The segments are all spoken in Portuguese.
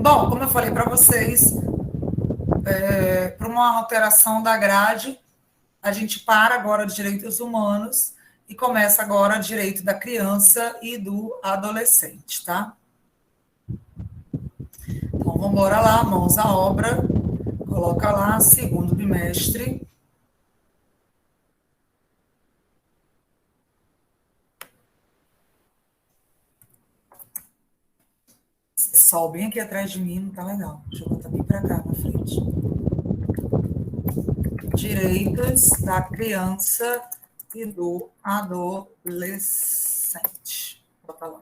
Bom, como eu falei para vocês, para uma alteração da grade, a gente para agora de direitos humanos e começa agora direito da criança e do adolescente, tá? Então, vamos embora lá, mãos à obra. Coloca lá, segundo bimestre. Sol bem aqui atrás de mim, não tá legal. Deixa eu botar bem para cá na frente. Direitos da criança e do adolescente. Bota lá.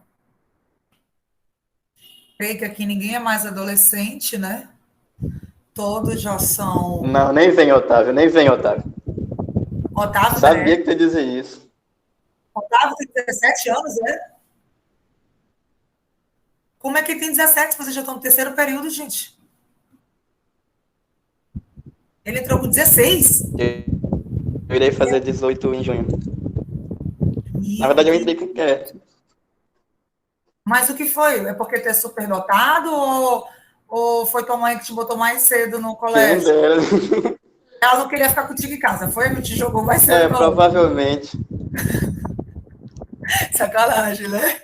Creio que aqui ninguém é mais adolescente, né? Todos já são. Não, nem vem, Otávio, nem vem, Otávio. Otávio, Sabia que tu ia dizer isso. Otávio tem 17 anos, né? Como é que ele tem 17 se vocês já estão no terceiro período, gente? Ele entrou com 16? Eu irei fazer 18 em junho. Na verdade, eu entrei com... Mas o que foi? É porque tu é superdotado ou foi tua mãe que te botou mais cedo no Quem colégio? dera. Ela não queria ficar contigo em casa, foi? Não te jogou mais cedo? É, provavelmente. Sacanagem, né?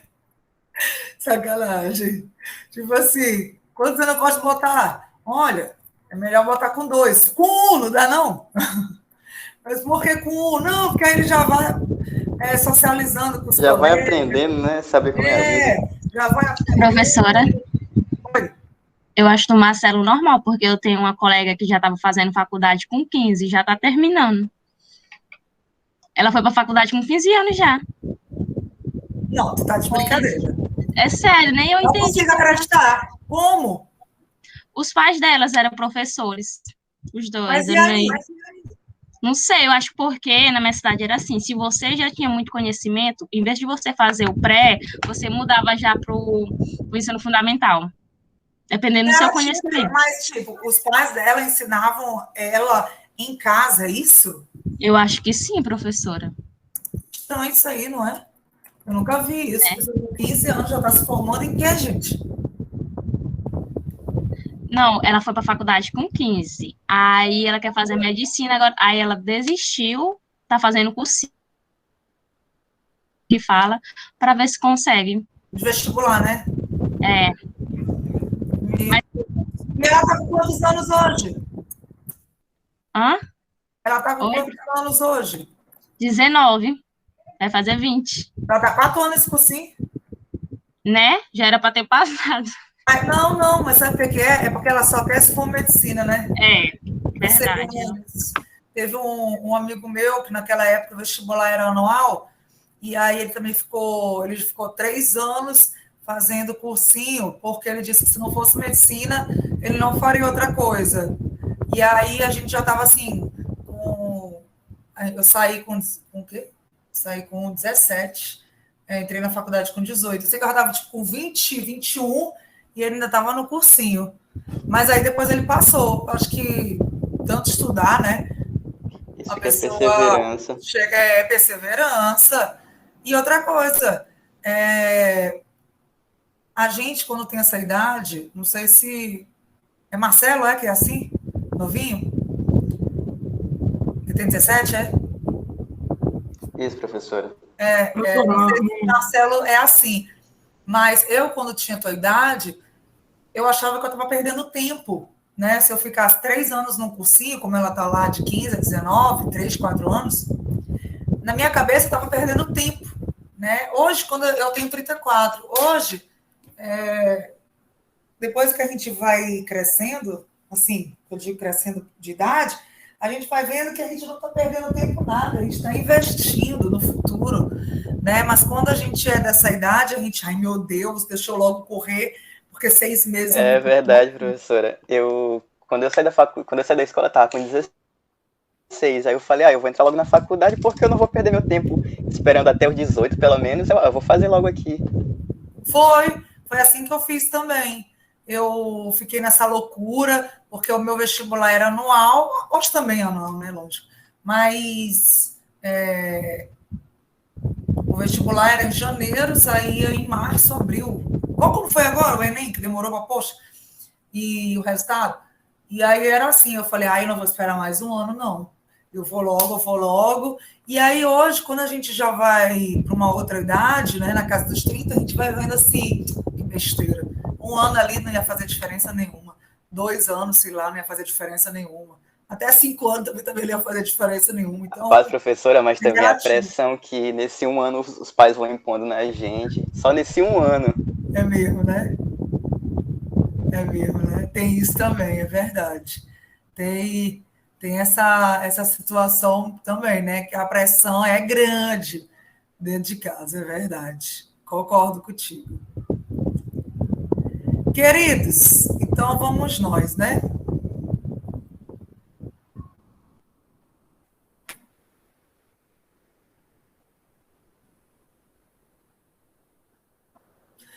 Sacanagem. Tipo assim, quantos anos eu posso botar? Olha, é melhor botar com 2. Com 1, não dá não? Mas por que com 1? Não, porque aí ele já vai socializando com os Já vai colegas. aprendendo, né? Saber como é a vida. Já vai aprendendo. Professora, Oi. eu acho do Marcelo normal, porque eu tenho uma colega que já estava fazendo faculdade com 15, já está terminando. Ela foi para a faculdade com 15 anos já. Não, tu tá de brincadeira. É sério, nem eu Não entendi. consigo acreditar. Como? Os pais delas eram professores, os dois. Mas e aí? Não sei, eu acho porque na minha cidade era assim, se você já tinha muito conhecimento, em vez de você fazer o pré, você mudava já para o ensino fundamental, dependendo do seu conhecimento. Mas, tipo, os pais dela ensinavam ela em casa, é isso? Eu acho que sim, professora. Então, é isso aí, não é? Eu nunca vi isso. Com 15 anos já está se formando em quê, gente? Não, ela foi para a faculdade com 15. Aí ela quer fazer medicina agora. Aí ela desistiu, tá fazendo cursinho que fala, para ver se consegue. De vestibular, né? É. E ela está com quantos anos hoje? Hã? Ela está com Oi? quantos anos hoje? 19. Vai fazer 20. Ela está 4 anos esse cursinho? Né? Já era para ter passado. Não, mas sabe o que é? É porque ela só quer se for medicina, né? É, verdade. Teve um amigo meu que naquela época o vestibular era anual, e aí ele também ficou 3 anos fazendo cursinho, porque ele disse que se não fosse medicina, ele não faria outra coisa. E aí a gente já estava assim, eu saí com o quê? Saí com 17, entrei na faculdade com 18. Eu sei que eu já estava tipo, com 20, 21, e ele ainda estava no cursinho. Mas aí depois ele passou. Acho que tanto estudar, né? Isso A que é pessoa perseverança. chega perseverança. E outra coisa, a gente, quando tem essa idade, não sei se... É Marcelo, que é assim? Novinho? Que tem 17, é? Isso, professora. Marcelo é assim. Mas eu, quando tinha a tua idade, eu achava que eu estava perdendo tempo, né? Se eu ficasse 3 anos num cursinho, como ela está lá de 15 a 19, 3, 4 anos, na minha cabeça eu estava perdendo tempo, né? Hoje, quando eu tenho 34, hoje, depois que a gente vai crescendo, assim, eu digo crescendo de idade, a gente vai vendo que a gente não está perdendo tempo nada, a gente está investindo no futuro, né? Mas quando a gente é dessa idade, a gente, ai meu Deus, deixa eu logo correr, porque 6 meses... É verdade, professora. Quando eu saí da escola, eu estava com 16. Aí eu falei, eu vou entrar logo na faculdade porque eu não vou perder meu tempo esperando até os 18, pelo menos. Eu vou fazer logo aqui. Foi assim que eu fiz também. Eu fiquei nessa loucura, porque o meu vestibular era anual, hoje também é anual, né, lógico. Mas o vestibular era em janeiro, saía em março, abril. Como foi agora o Enem, que demorou para poxa? E o resultado? E aí era assim, eu falei, não vou esperar mais um ano, não. Eu vou logo. E aí hoje, quando a gente já vai para uma outra idade, né, na casa dos 30, a gente vai vendo assim, que besteira. Um ano ali não ia fazer diferença nenhuma. 2 anos, sei lá, não ia fazer diferença nenhuma. Até 5 anos também não ia fazer diferença nenhuma. Então, Paz, professora, mas também a relativo. pressão que nesse um ano os pais vão impondo na gente. Só nesse um ano. É mesmo, né? É mesmo, né? Tem isso também, é verdade. Tem essa situação também, né? Que a pressão é grande dentro de casa, é verdade. Concordo contigo. Queridos, então vamos nós, né?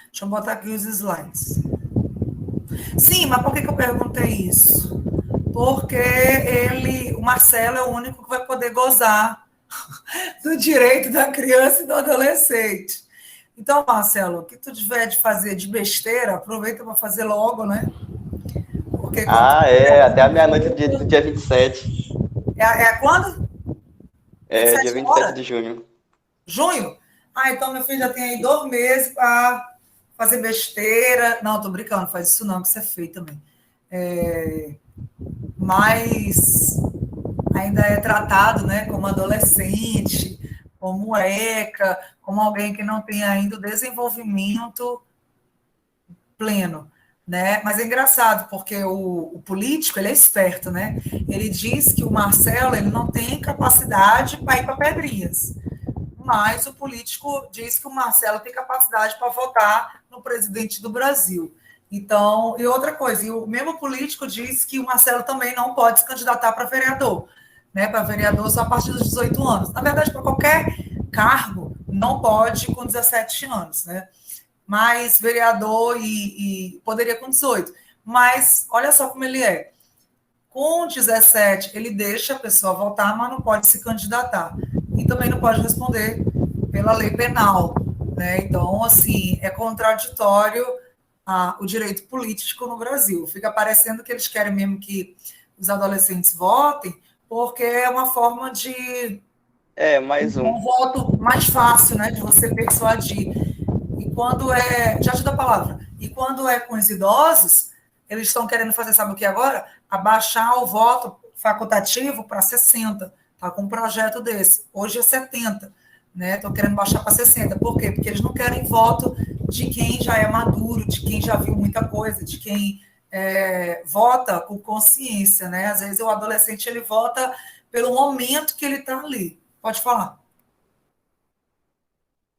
Deixa eu botar aqui os slides. Sim, mas por que eu perguntei isso? Porque o Marcelo é o único que vai poder gozar do direito da criança e do adolescente. Então, Marcelo, o que tu tiver de fazer de besteira, aproveita para fazer logo, né? Porque até a meia-noite do dia 27. É quando? Dia 27 de junho. Junho? Então meu filho já tem aí 2 meses para fazer besteira. Não, tô brincando, não faz isso não, que isso é feio também. Mas ainda é tratado, né, como adolescente, como ECA, como alguém que não tem ainda o desenvolvimento pleno, né? Mas é engraçado, porque o político, ele é esperto, né? Ele diz que o Marcelo, ele não tem capacidade para ir para Pedrinhas, mas o político diz que o Marcelo tem capacidade para votar no presidente do Brasil. Então, e outra coisa, e o mesmo político diz que o Marcelo também não pode se candidatar para vereador, né? Para vereador só a partir dos 18 anos. Na verdade, para qualquer cargo, não pode com 17 anos, né? Mas vereador e poderia com 18. Mas olha só como ele é. Com 17, ele deixa a pessoa votar, mas não pode se candidatar. E também não pode responder pela lei penal, né? Então, assim, é contraditório o direito político no Brasil. Fica parecendo que eles querem mesmo que os adolescentes votem, porque é uma forma de... mais um voto mais fácil, né? De você persuadir. E quando já te dou a palavra, e quando é com os idosos, eles estão querendo fazer, sabe o que agora? Abaixar o voto facultativo para 60. Está com um projeto desse. Hoje é 70. Né? Estão querendo baixar para 60. Por quê? Porque eles não querem voto de quem já é maduro, de quem já viu muita coisa, de quem vota com consciência. Né? Às vezes o adolescente ele vota pelo momento que ele está ali. Pode falar.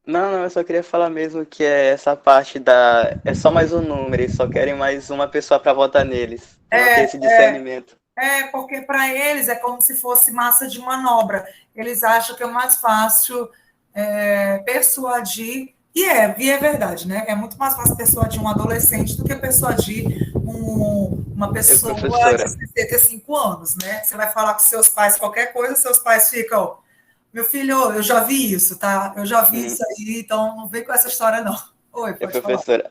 Não, eu só queria falar mesmo que essa parte é só mais um número, eles só querem mais uma pessoa para votar neles. Não tem esse discernimento. Porque para eles é como se fosse massa de manobra. Eles acham que é mais fácil persuadir, e é verdade, né? É muito mais fácil persuadir um adolescente do que persuadir uma pessoa de 65 anos, né? Você vai falar com seus pais qualquer coisa, seus pais ficam... Meu filho, eu já vi isso, tá? Eu já vi isso aí, então não vem com essa história, não. Oi, pode professor,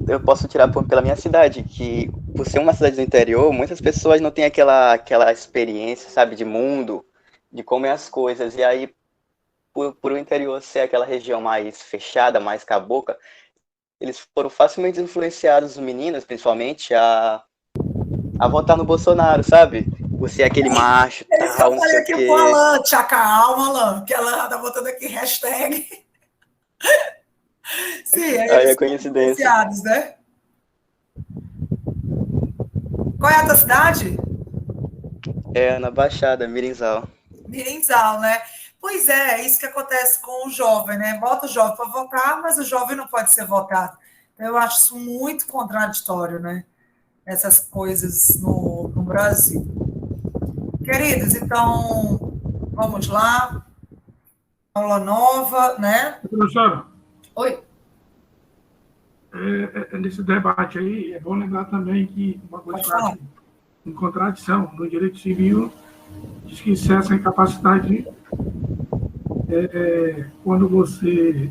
eu posso tirar pela minha cidade, que por ser uma cidade do interior, muitas pessoas não têm aquela experiência, sabe, de mundo, de como é as coisas. E aí, por o interior ser aquela região mais fechada, mais cabocla, eles foram facilmente influenciados, os meninos, principalmente, a votar no Bolsonaro, sabe? Você é aquele macho, tal, não sei o quê. Eu falei aqui com a Alan, tia calma, Alan, que ela tá botando aqui hashtag. Sim, aí é coincidência. Né? Qual é a tua cidade? Na Baixada, Mirinzal. Mirinzal, né? Pois é isso que acontece com o jovem, né? Bota o jovem para votar, mas o jovem não pode ser votado. Eu acho isso muito contraditório, né? Essas coisas no Brasil. Queridos, então, vamos lá. Aula nova, né? Professora. Oi. Nesse debate aí, é bom lembrar também que uma coisa em contradição no direito civil diz que cessa a incapacidade quando você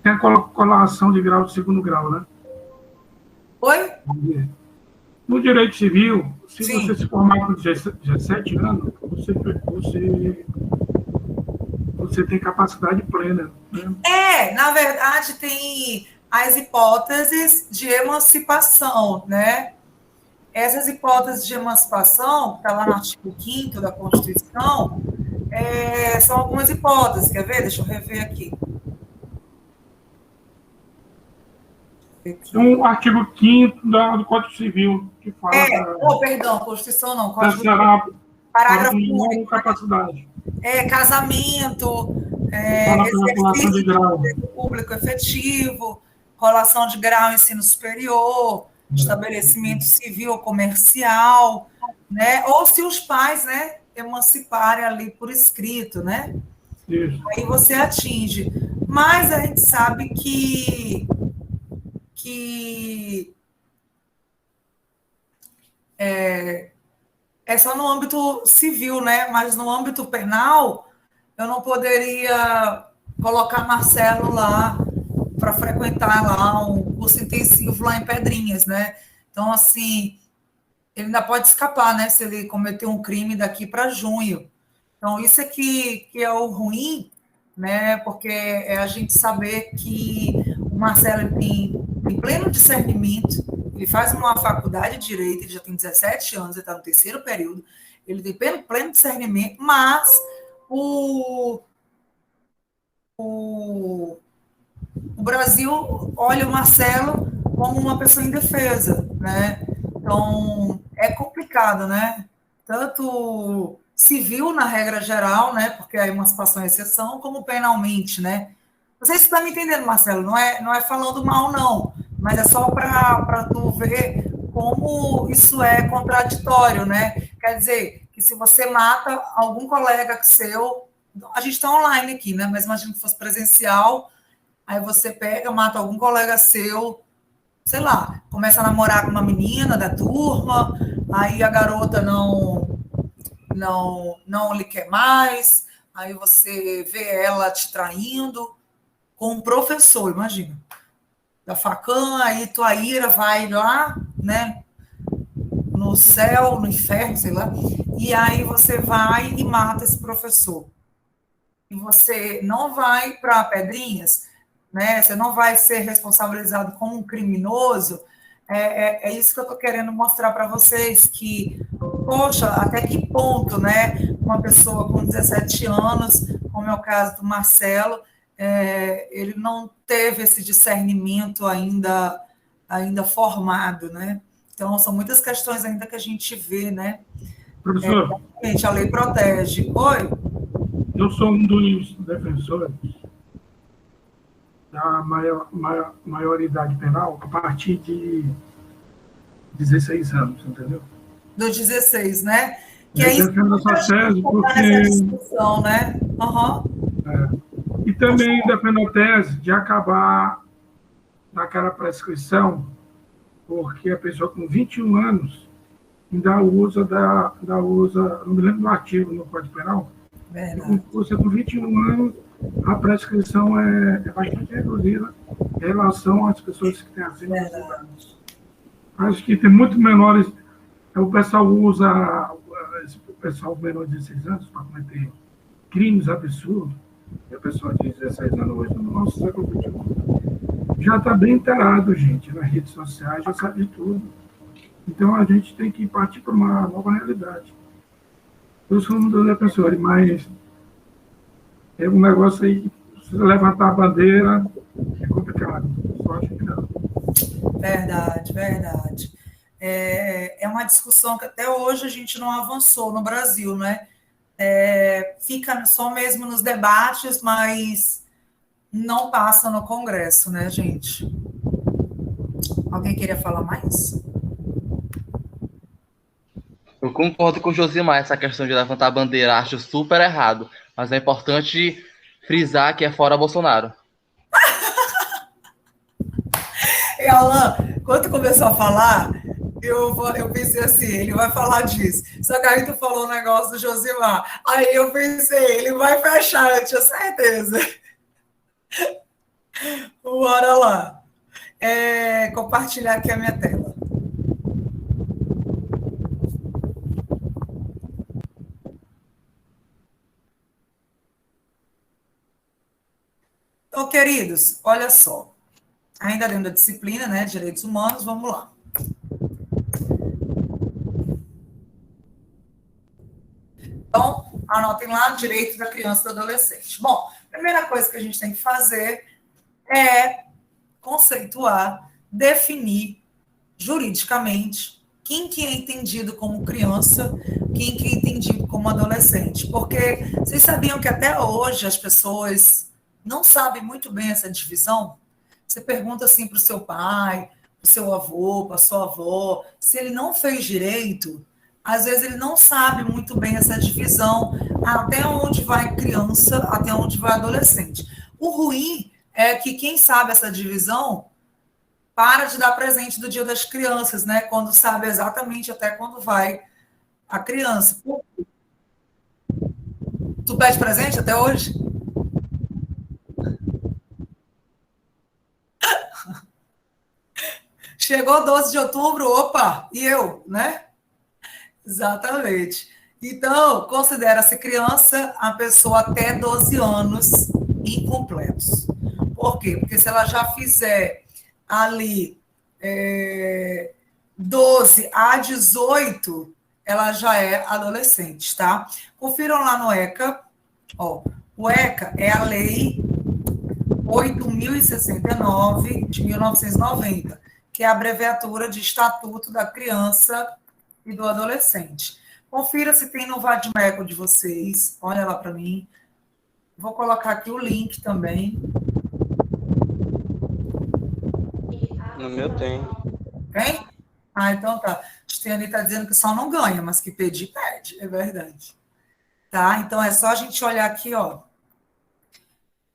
tem a colação de grau de segundo grau, né? Oi? No direito civil, se Sim. você se formar com 17 anos, você tem capacidade plena. Né? Na verdade, tem as hipóteses de emancipação, né? Essas hipóteses de emancipação, que está lá no artigo 5º da Constituição, são algumas hipóteses. Quer ver? Deixa eu rever aqui. Tem um artigo 5º do Código Civil, que fala perdão, Constituição não, da parágrafo único. Capacidade. Casamento, exercício de grau público efetivo, colação de grau em ensino superior, estabelecimento civil ou comercial, né? Ou se os pais, né, emanciparem ali por escrito, né? Isso. Aí você atinge. Mas a gente sabe que é só no âmbito civil, né? Mas no âmbito penal, eu não poderia colocar Marcelo lá para frequentar lá um curso intensivo lá em Pedrinhas, né? Então, assim, ele ainda pode escapar, né? Se ele cometer um crime daqui para junho. Então, isso é que é o ruim, né? Porque é a gente saber que o Marcelo tem pleno discernimento, ele faz uma faculdade de Direito, ele já tem 17 anos, ele está no 3º período, ele tem pleno discernimento, mas o Brasil olha o Marcelo como uma pessoa indefesa, né? Então, é complicado, né? Tanto civil, na regra geral, né? Porque a emancipação é exceção, como penalmente, né? Não sei se você está me entendendo, Marcelo, não é falando mal, não, mas é só para tu ver como isso é contraditório, né? Quer dizer, que se você mata algum colega seu, a gente está online aqui, né? Mas imagina que fosse presencial, aí você pega, mata algum colega seu, sei lá, começa a namorar com uma menina da turma, aí a garota não lhe quer mais, aí você vê ela te traindo com um professor, imagina, da facã, aí tua ira vai lá, né, no céu, no inferno, sei lá, e aí você vai e mata esse professor. E você não vai para Pedrinhas, né? Você não vai ser responsabilizado como um criminoso. É isso que eu estou querendo mostrar para vocês, que, poxa, até que ponto, né? Uma pessoa com 17 anos, como é o caso do Marcelo, ele não teve esse discernimento ainda formado, né? Então, são muitas questões ainda que a gente vê, né? Professor, a lei protege. Oi? Eu sou um dos defensores da maioridade penal a partir de 16 anos, entendeu? Dos 16, né? Que é isso que essa tese, porque... discussão, né? E também defendo a tese de acabar naquela prescrição, porque a pessoa com 21 anos ainda usa, não me lembro do artigo no Código Penal, você com 21 anos, a prescrição é bastante reduzida em relação às pessoas que têm acima de 18 anos. Acho que tem muito menores. O pessoal usa, o pessoal menor de 16 anos para cometer crimes absurdos. E a pessoa de 16 anos hoje, no nosso século XXI, já está bem inteirado, gente, nas redes sociais, já sabe de tudo. Então, a gente tem que partir para uma nova realidade. Eu sou um dos defensores, mas é um negócio aí que se levantar a bandeira é complicado. Só acho que não. Verdade. É uma discussão que até hoje a gente não avançou no Brasil, né? Fica só mesmo nos debates, mas não passa no Congresso, né, gente? Alguém queria falar mais? Eu concordo com o Josimar, essa questão de levantar a bandeira, acho super errado, mas é importante frisar que é fora Bolsonaro. E Alan, quando começou a falar, eu pensei assim, ele vai falar disso. Só que aí tu falou um negócio do Josimar. Aí eu pensei, ele vai fechar, eu tinha certeza. Bora lá. compartilhar aqui a minha tela. Então, queridos, olha só. Ainda dentro da disciplina, né, Direitos Humanos, vamos lá. Então, anotem lá, direito da criança e do adolescente. Bom, a primeira coisa que a gente tem que fazer é conceituar, definir juridicamente quem que é entendido como criança, quem que é entendido como adolescente. Porque vocês sabiam que até hoje as pessoas não sabem muito bem essa divisão? Você pergunta assim para o seu pai, para o seu avô, para a sua avó, se ele não fez direito, às vezes ele não sabe muito bem essa divisão, até onde vai criança, até onde vai adolescente. O ruim é que quem sabe essa divisão para de dar presente do Dia das Crianças, né? Quando sabe exatamente até quando vai a criança. Tu pede presente até hoje? Chegou 12 de outubro, opa, e eu, né? Exatamente. Então, considera-se criança a pessoa até 12 anos incompletos. Por quê? Porque se ela já fizer ali 12 a 18, ela já é adolescente, tá? Confiram lá no ECA. Ó, o ECA é a Lei 8.069 de 1990, que é a abreviatura de Estatuto da Criança e do Adolescente. Confira se tem no Vadimeco de vocês. Olha lá para mim. Vou colocar aqui o link também. No meu tem. Tem? Ah, então tá. Tiane está dizendo que só não ganha, mas que pedir, pede. É verdade. Tá? Então é só a gente olhar aqui, ó.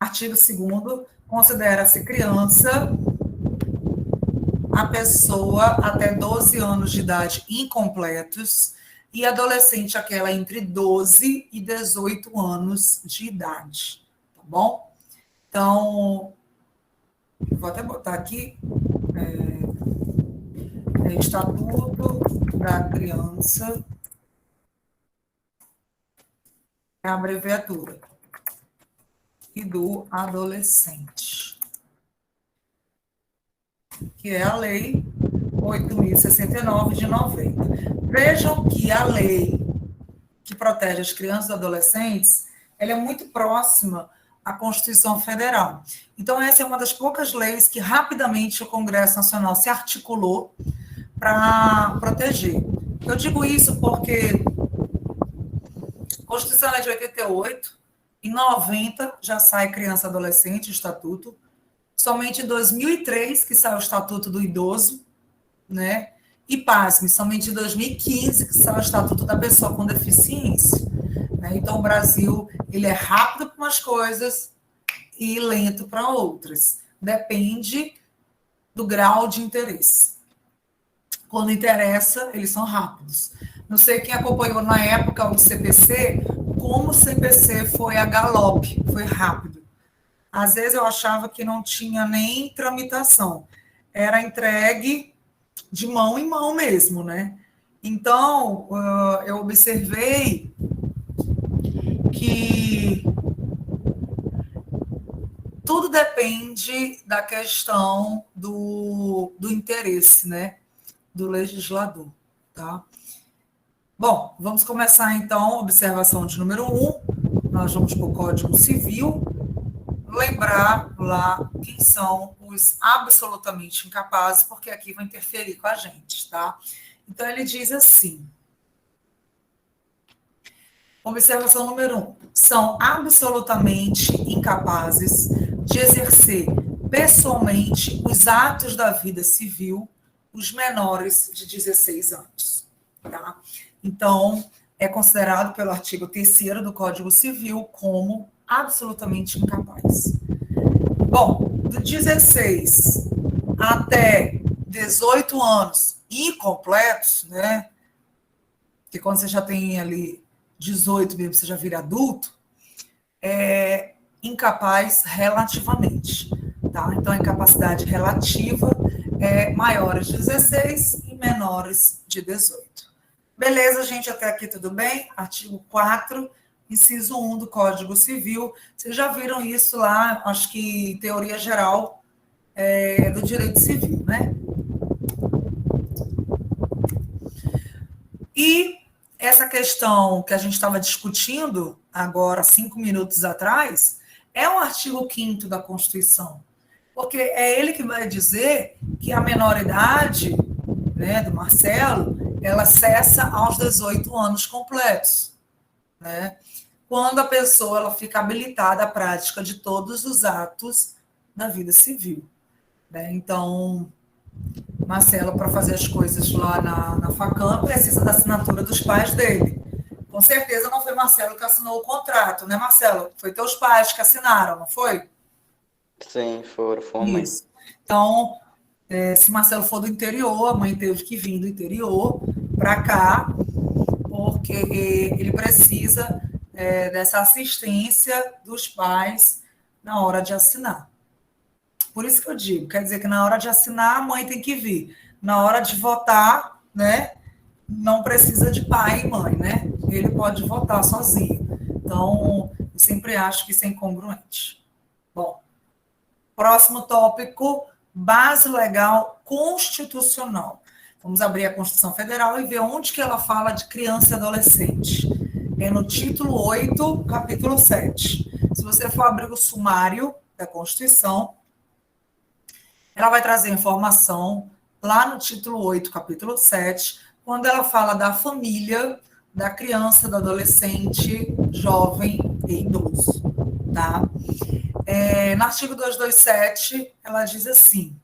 Artigo 2º, considera-se criança a pessoa até 12 anos de idade incompletos e adolescente aquela entre 12 e 18 anos de idade, tá bom? Então, vou até botar aqui, Estatuto da Criança, é a abreviatura, e do adolescente, que é a Lei 8.069 de 90. Vejam que a lei que protege as crianças e adolescentes, ela é muito próxima à Constituição Federal. Então, essa é uma das poucas leis que rapidamente o Congresso Nacional se articulou para proteger. Eu digo isso porque a Constituição é de 88, em 90 já sai criança e adolescente, estatuto. Somente em 2003 que sai o Estatuto do Idoso, né? E, pasme, somente em 2015 que sai o Estatuto da Pessoa com Deficiência. Né? Então, o Brasil ele é rápido para umas coisas e lento para outras. Depende do grau de interesse. Quando interessa, eles são rápidos. Não sei quem acompanhou na época o CPC, como o CPC foi a galope, foi rápido. Às vezes eu achava que não tinha nem tramitação. Era entregue de mão em mão mesmo, né? Então, eu observei que tudo depende da questão do interesse, né? Do legislador, tá? Bom, vamos começar então a observação de número 1. Nós vamos para o Código Civil. Lembrar lá quem são os absolutamente incapazes, porque aqui vai interferir com a gente, tá? Então, ele diz assim, observação número 1, são absolutamente incapazes de exercer pessoalmente os atos da vida civil os menores de 16 anos, tá? Então, é considerado pelo artigo 3º do Código Civil como absolutamente incapaz. Bom, de 16 até 18 anos incompletos, né? Que quando você já tem ali 18 mesmo, você já vira adulto, é incapaz relativamente. tá? Então, a incapacidade relativa maiores de 16 e menores de 18. Beleza, gente? Até aqui tudo bem? Artigo 4, inciso 1 do Código Civil. Vocês já viram isso lá, acho que em teoria geral do direito civil, né? E essa questão que a gente estava discutindo agora, 5 minutos atrás, é o artigo 5º da Constituição. Porque é ele que vai dizer que a menoridade, né, do Marcelo, ela cessa aos 18 anos completos, né? Quando a pessoa ela fica habilitada à prática de todos os atos da vida civil, né? Então, Marcelo, para fazer as coisas lá na Facam, precisa da assinatura dos pais dele. Com certeza não foi Marcelo que assinou o contrato, né, Marcelo? Foi teus pais que assinaram, não foi? Sim, foi a mãe. Isso. Então, se Marcelo for do interior, a mãe teve que vir do interior para cá, porque ele precisa dessa assistência dos pais na hora de assinar. Por isso que eu digo, quer dizer que na hora de assinar, a mãe tem que vir. Na hora de votar, né, não precisa de pai e mãe, né? Ele pode votar sozinho. Então, eu sempre acho que isso é incongruente. Bom, próximo tópico, base legal constitucional. Vamos abrir a Constituição Federal e ver onde que ela fala de criança e adolescente. É no título 8, capítulo 7. Se você for abrir o sumário da Constituição, ela vai trazer informação lá no título 8, capítulo 7, quando ela fala da família, da criança, do adolescente, jovem e idoso, tá? No artigo 227, ela diz assim: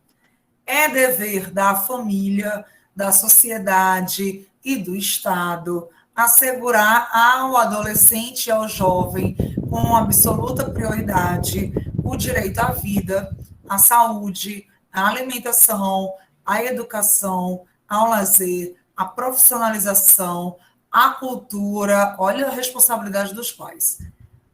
é dever da família, da sociedade e do Estado assegurar ao adolescente e ao jovem, com absoluta prioridade, o direito à vida, à saúde, à alimentação, à educação, ao lazer, à profissionalização, à cultura, olha a responsabilidade dos pais,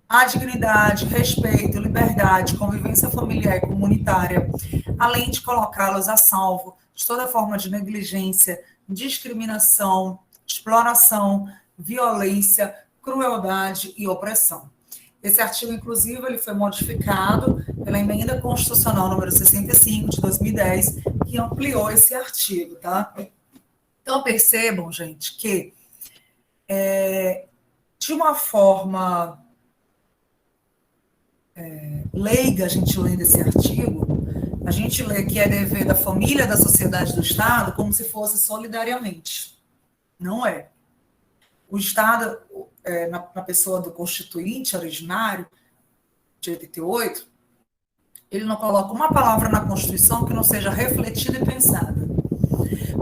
à dignidade, respeito, liberdade, convivência familiar e comunitária, além de colocá-los a salvo de toda forma de negligência, discriminação, exploração, violência, crueldade e opressão. Esse artigo, inclusive, ele foi modificado pela Emenda Constitucional número 65, de 2010, que ampliou esse artigo, tá? Então, percebam, gente, que de uma forma leiga, a gente lendo esse artigo, a gente lê que é dever da família, da sociedade, do Estado, como se fosse solidariamente. Não é. O Estado, na pessoa do constituinte originário, de 88, ele não coloca uma palavra na Constituição que não seja refletida e pensada.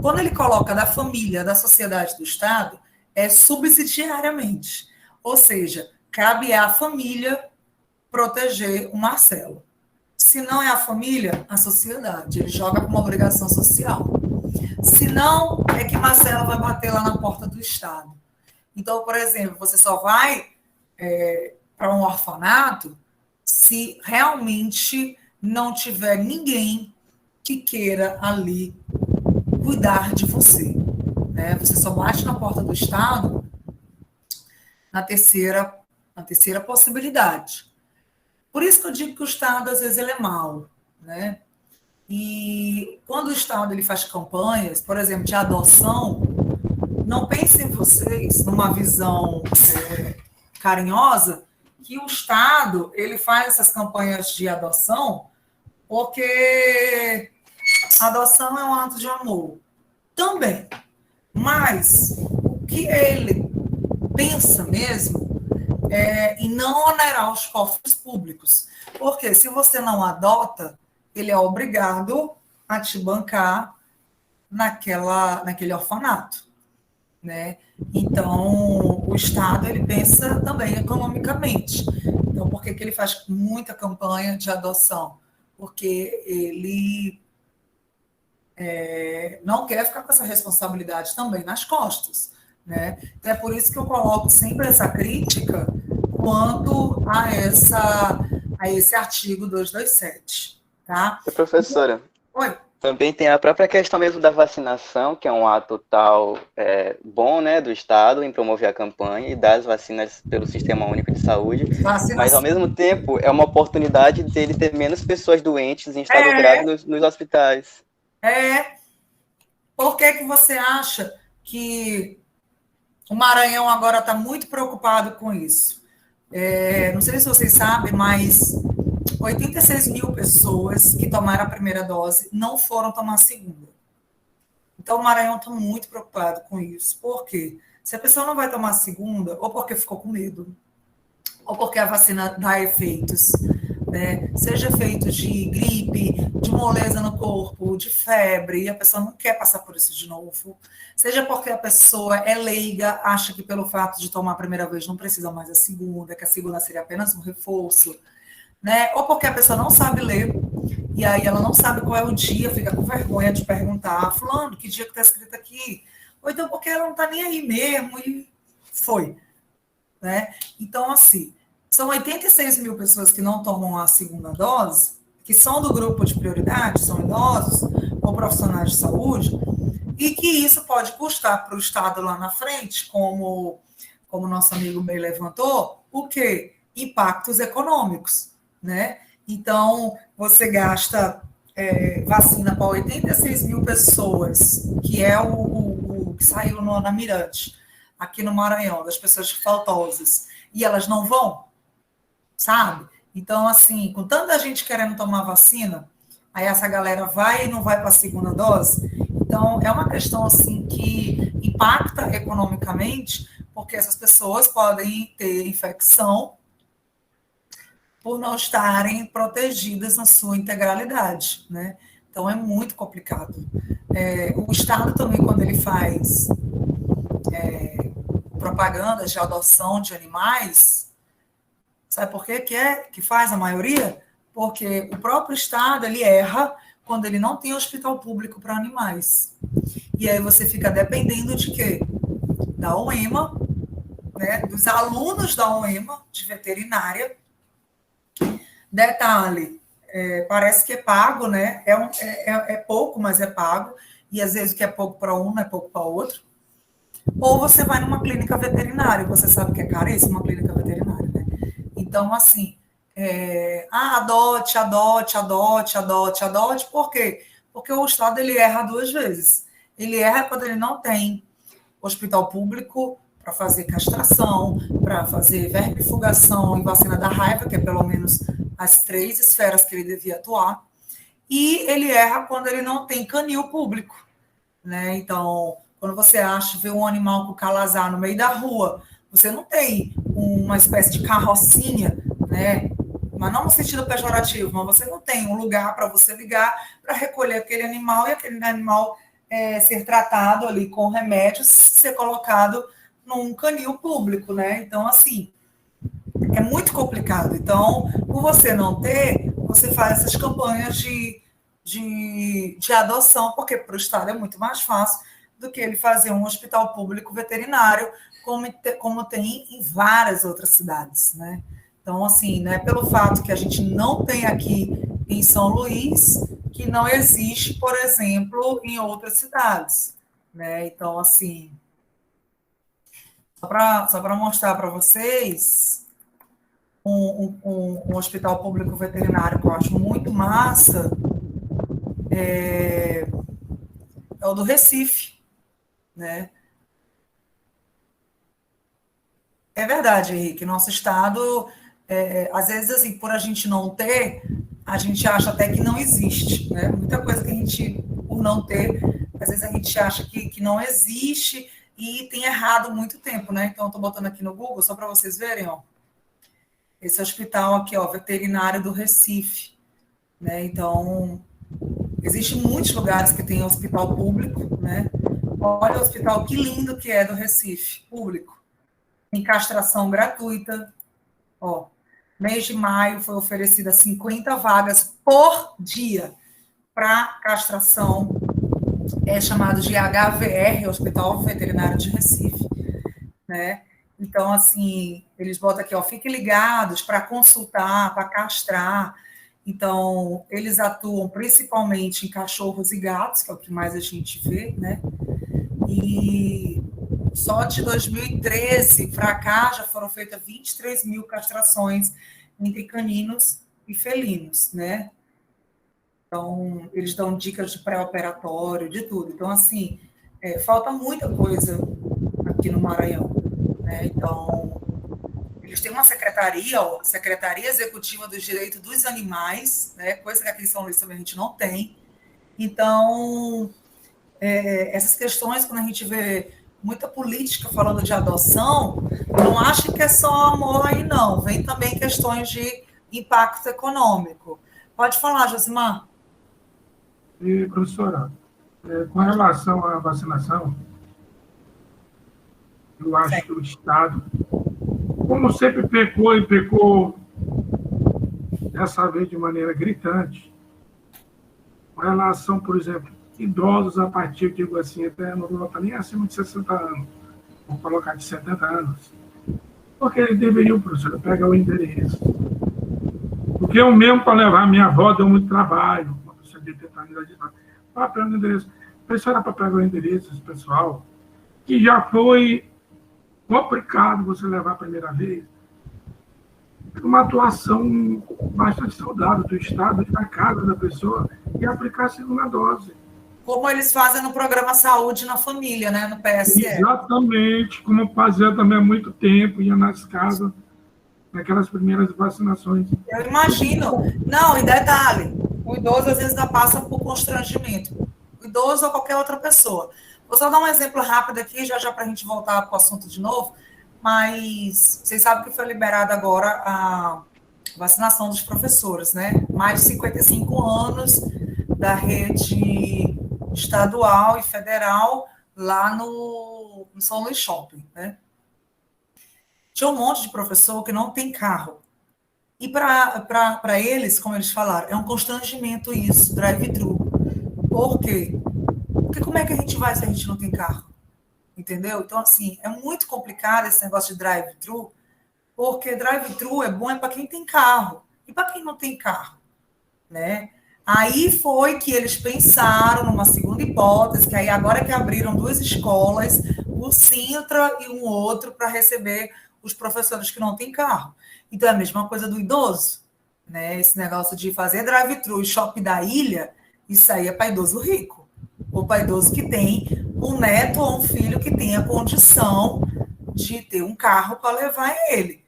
Quando ele coloca da família, da sociedade, do Estado, é subsidiariamente. Ou seja, cabe à família proteger o Marcelo. Se não é a família, a sociedade. Ele joga como obrigação social. Se não, é que Marcelo vai bater lá na porta do Estado. Então, por exemplo, você só vai para um orfanato se realmente não tiver ninguém que queira ali cuidar de você, né? Você só bate na porta do Estado na terceira possibilidade. Por isso que eu digo que o Estado, às vezes, ele é mau, né? E quando o Estado ele faz campanhas, por exemplo, de adoção, não pensem vocês, numa visão carinhosa, que o Estado ele faz essas campanhas de adoção porque a adoção é um ato de amor. Também. Mas o que ele pensa mesmo em não onerar os cofres públicos. Porque se você não adota, ele é obrigado a te bancar naquele orfanato, né? Então, o Estado ele pensa também economicamente. Então, por que ele faz muita campanha de adoção? Porque ele não quer ficar com essa responsabilidade também nas costas, né? Então, é por isso que eu coloco sempre essa crítica quanto a esse artigo 227, tá? Professora, Oi. também tem a própria questão mesmo da vacinação, que é um ato tal bom, né, do Estado em promover a campanha e dar as vacinas pelo Sistema Único de Saúde, mas ao mesmo tempo é uma oportunidade dele ter menos pessoas doentes em estado grave nos hospitais. Por que você acha que o Maranhão agora está muito preocupado com isso? Não sei se vocês sabem, mas 86 mil pessoas que tomaram a primeira dose não foram tomar a segunda. Então, o Maranhão está muito preocupado com isso. Por quê? Se a pessoa não vai tomar a segunda, ou porque ficou com medo, ou porque a vacina dá efeitos, né? Seja efeito de gripe, de moleza no corpo, de febre, e a pessoa não quer passar por isso de novo. Seja porque a pessoa é leiga, acha que pelo fato de tomar a primeira vez não precisa mais a segunda, que a segunda seria apenas um reforço, né? Ou porque a pessoa não sabe ler, e aí ela não sabe qual é o dia, fica com vergonha de perguntar, fulano, que dia que está escrito aqui? Ou então porque ela não está nem aí mesmo, e foi, né? Então, assim, são 86 mil pessoas que não tomam a segunda dose, que são do grupo de prioridade, são idosos ou profissionais de saúde, e que isso pode custar para o Estado lá na frente, como nosso amigo bem levantou, o quê? Impactos econômicos, né? Então, você gasta vacina para 86 mil pessoas, que é o que saiu na Mirante, aqui no Maranhão, das pessoas faltosas, e elas não vão, sabe? Então, assim, com tanta gente querendo tomar vacina, aí essa galera vai e não vai para a segunda dose. Então, é uma questão, assim, que impacta economicamente, porque essas pessoas podem ter infecção por não estarem protegidas na sua integralidade, né? Então, é muito complicado. O Estado também, quando ele faz propagandas de adoção de animais, sabe por quê que faz a maioria? Porque o próprio Estado, ele erra quando ele não tem hospital público para animais. E aí você fica dependendo de quê? Da UEMA, né? Dos alunos da UEMA, de veterinária. Detalhe, parece que é pago, né? É pouco, mas é pago. E às vezes o que é pouco para um não é pouco para outro. Ou você vai numa clínica veterinária, você sabe que é caríssimo uma clínica veterinária, né? Então, assim, adote, por quê? Porque o Estado, ele erra duas vezes. Ele erra quando ele não tem hospital público para fazer castração, para fazer vermifugação e vacina da raiva, que é pelo menos as 3 esferas que ele devia atuar, e ele erra quando ele não tem canil público, né? Então, quando você vê um animal com calazar no meio da rua, você não tem uma espécie de carrocinha, né? Mas não no sentido pejorativo, mas você não tem um lugar para você ligar para recolher aquele animal e aquele animal ser tratado ali com remédios, ser colocado num canil público, né? Então, assim, é muito complicado. Então, por você não ter, você faz essas campanhas de adoção, porque para o Estado é muito mais fácil do que ele fazer um hospital público veterinário, como tem em várias outras cidades, né? Então, assim, não é pelo fato que a gente não tem aqui em São Luís que não existe, por exemplo, em outras cidades, né? Então, assim, só para mostrar para vocês um hospital público veterinário que eu acho muito massa é o do Recife, né? É verdade, Henrique, nosso estado, às vezes, assim, por a gente não ter, a gente acha até que não existe, né? Muita coisa que a gente, por não ter, às vezes a gente acha que não existe e tem errado muito tempo, né? Então, eu estou botando aqui no Google, só para vocês verem, ó. Esse hospital aqui, ó, veterinário do Recife, né? Então, existem muitos lugares que tem hospital público, né? Olha o hospital, que lindo que é do Recife, público. Em castração gratuita. Ó, mês de maio foi oferecida 50 vagas por dia para castração, chamado de HVR, Hospital Veterinário de Recife, né? Então, assim, eles botam aqui, ó, fiquem ligados para consultar, para castrar. Então, eles atuam principalmente em cachorros e gatos, que é o que mais a gente vê, né? E só de 2013 para cá já foram feitas 23 mil castrações entre caninos e felinos, né? Então, eles dão dicas de pré-operatório, de tudo. Então, assim, falta muita coisa aqui no Maranhão, né? Então, eles têm uma secretaria, ó, Secretaria Executiva dos Direitos dos Animais, né? Coisa que aqui em São Luís também a gente não tem. Então, essas questões, quando a gente vê muita política falando de adoção, não acho que é só amor aí, não. Vem também questões de impacto econômico. Pode falar, Josimar. E, professora, com relação à vacinação, eu acho que o Estado, como sempre pecou e pecou dessa vez de maneira gritante, com relação, por exemplo, idosos a partir, digo assim, até não vou botar nem acima de 60 anos, vou colocar de 70 anos, porque eles deveriam, professor, pegar o endereço. Porque eu mesmo, para levar a minha avó, deu muito trabalho, uma pessoa de 80 anos de idade, para pegar o endereço. Professor, para pegar o endereço desse pessoal, que já foi complicado você levar a primeira vez, uma atuação bastante saudável do Estado, da casa da pessoa, e aplicar a segunda dose. Como eles fazem no programa Saúde na Família, né, no PSE. Exatamente, como fazia também há muito tempo, ia nas casas, naquelas primeiras vacinações. Eu imagino. Não, e detalhe, o idoso às vezes ainda passa por constrangimento. O idoso ou qualquer outra pessoa. Vou só dar um exemplo rápido aqui, já para a gente voltar para o assunto de novo, mas vocês sabem que foi liberada agora a vacinação dos professores, né? Mais de 55 anos da rede estadual e federal lá no São Luís Shopping, né? Tinha um monte de professor que não tem carro. E para eles, como eles falaram, é um constrangimento isso, drive-thru. Por quê? Porque como é que a gente vai se a gente não tem carro? Entendeu? Então, assim, é muito complicado esse negócio de drive-thru, porque drive-thru é bom para quem tem carro. E para quem não tem carro, né? Aí foi que eles pensaram numa segunda hipótese, que aí agora que abriram duas escolas, o Sintra e um outro, para receber os professores que não têm carro. Então é a mesma coisa do idoso, né? Esse negócio de fazer drive-thru e shopping da ilha, isso aí é para idoso rico, ou para idoso que tem um neto ou um filho que tenha condição de ter um carro para levar ele.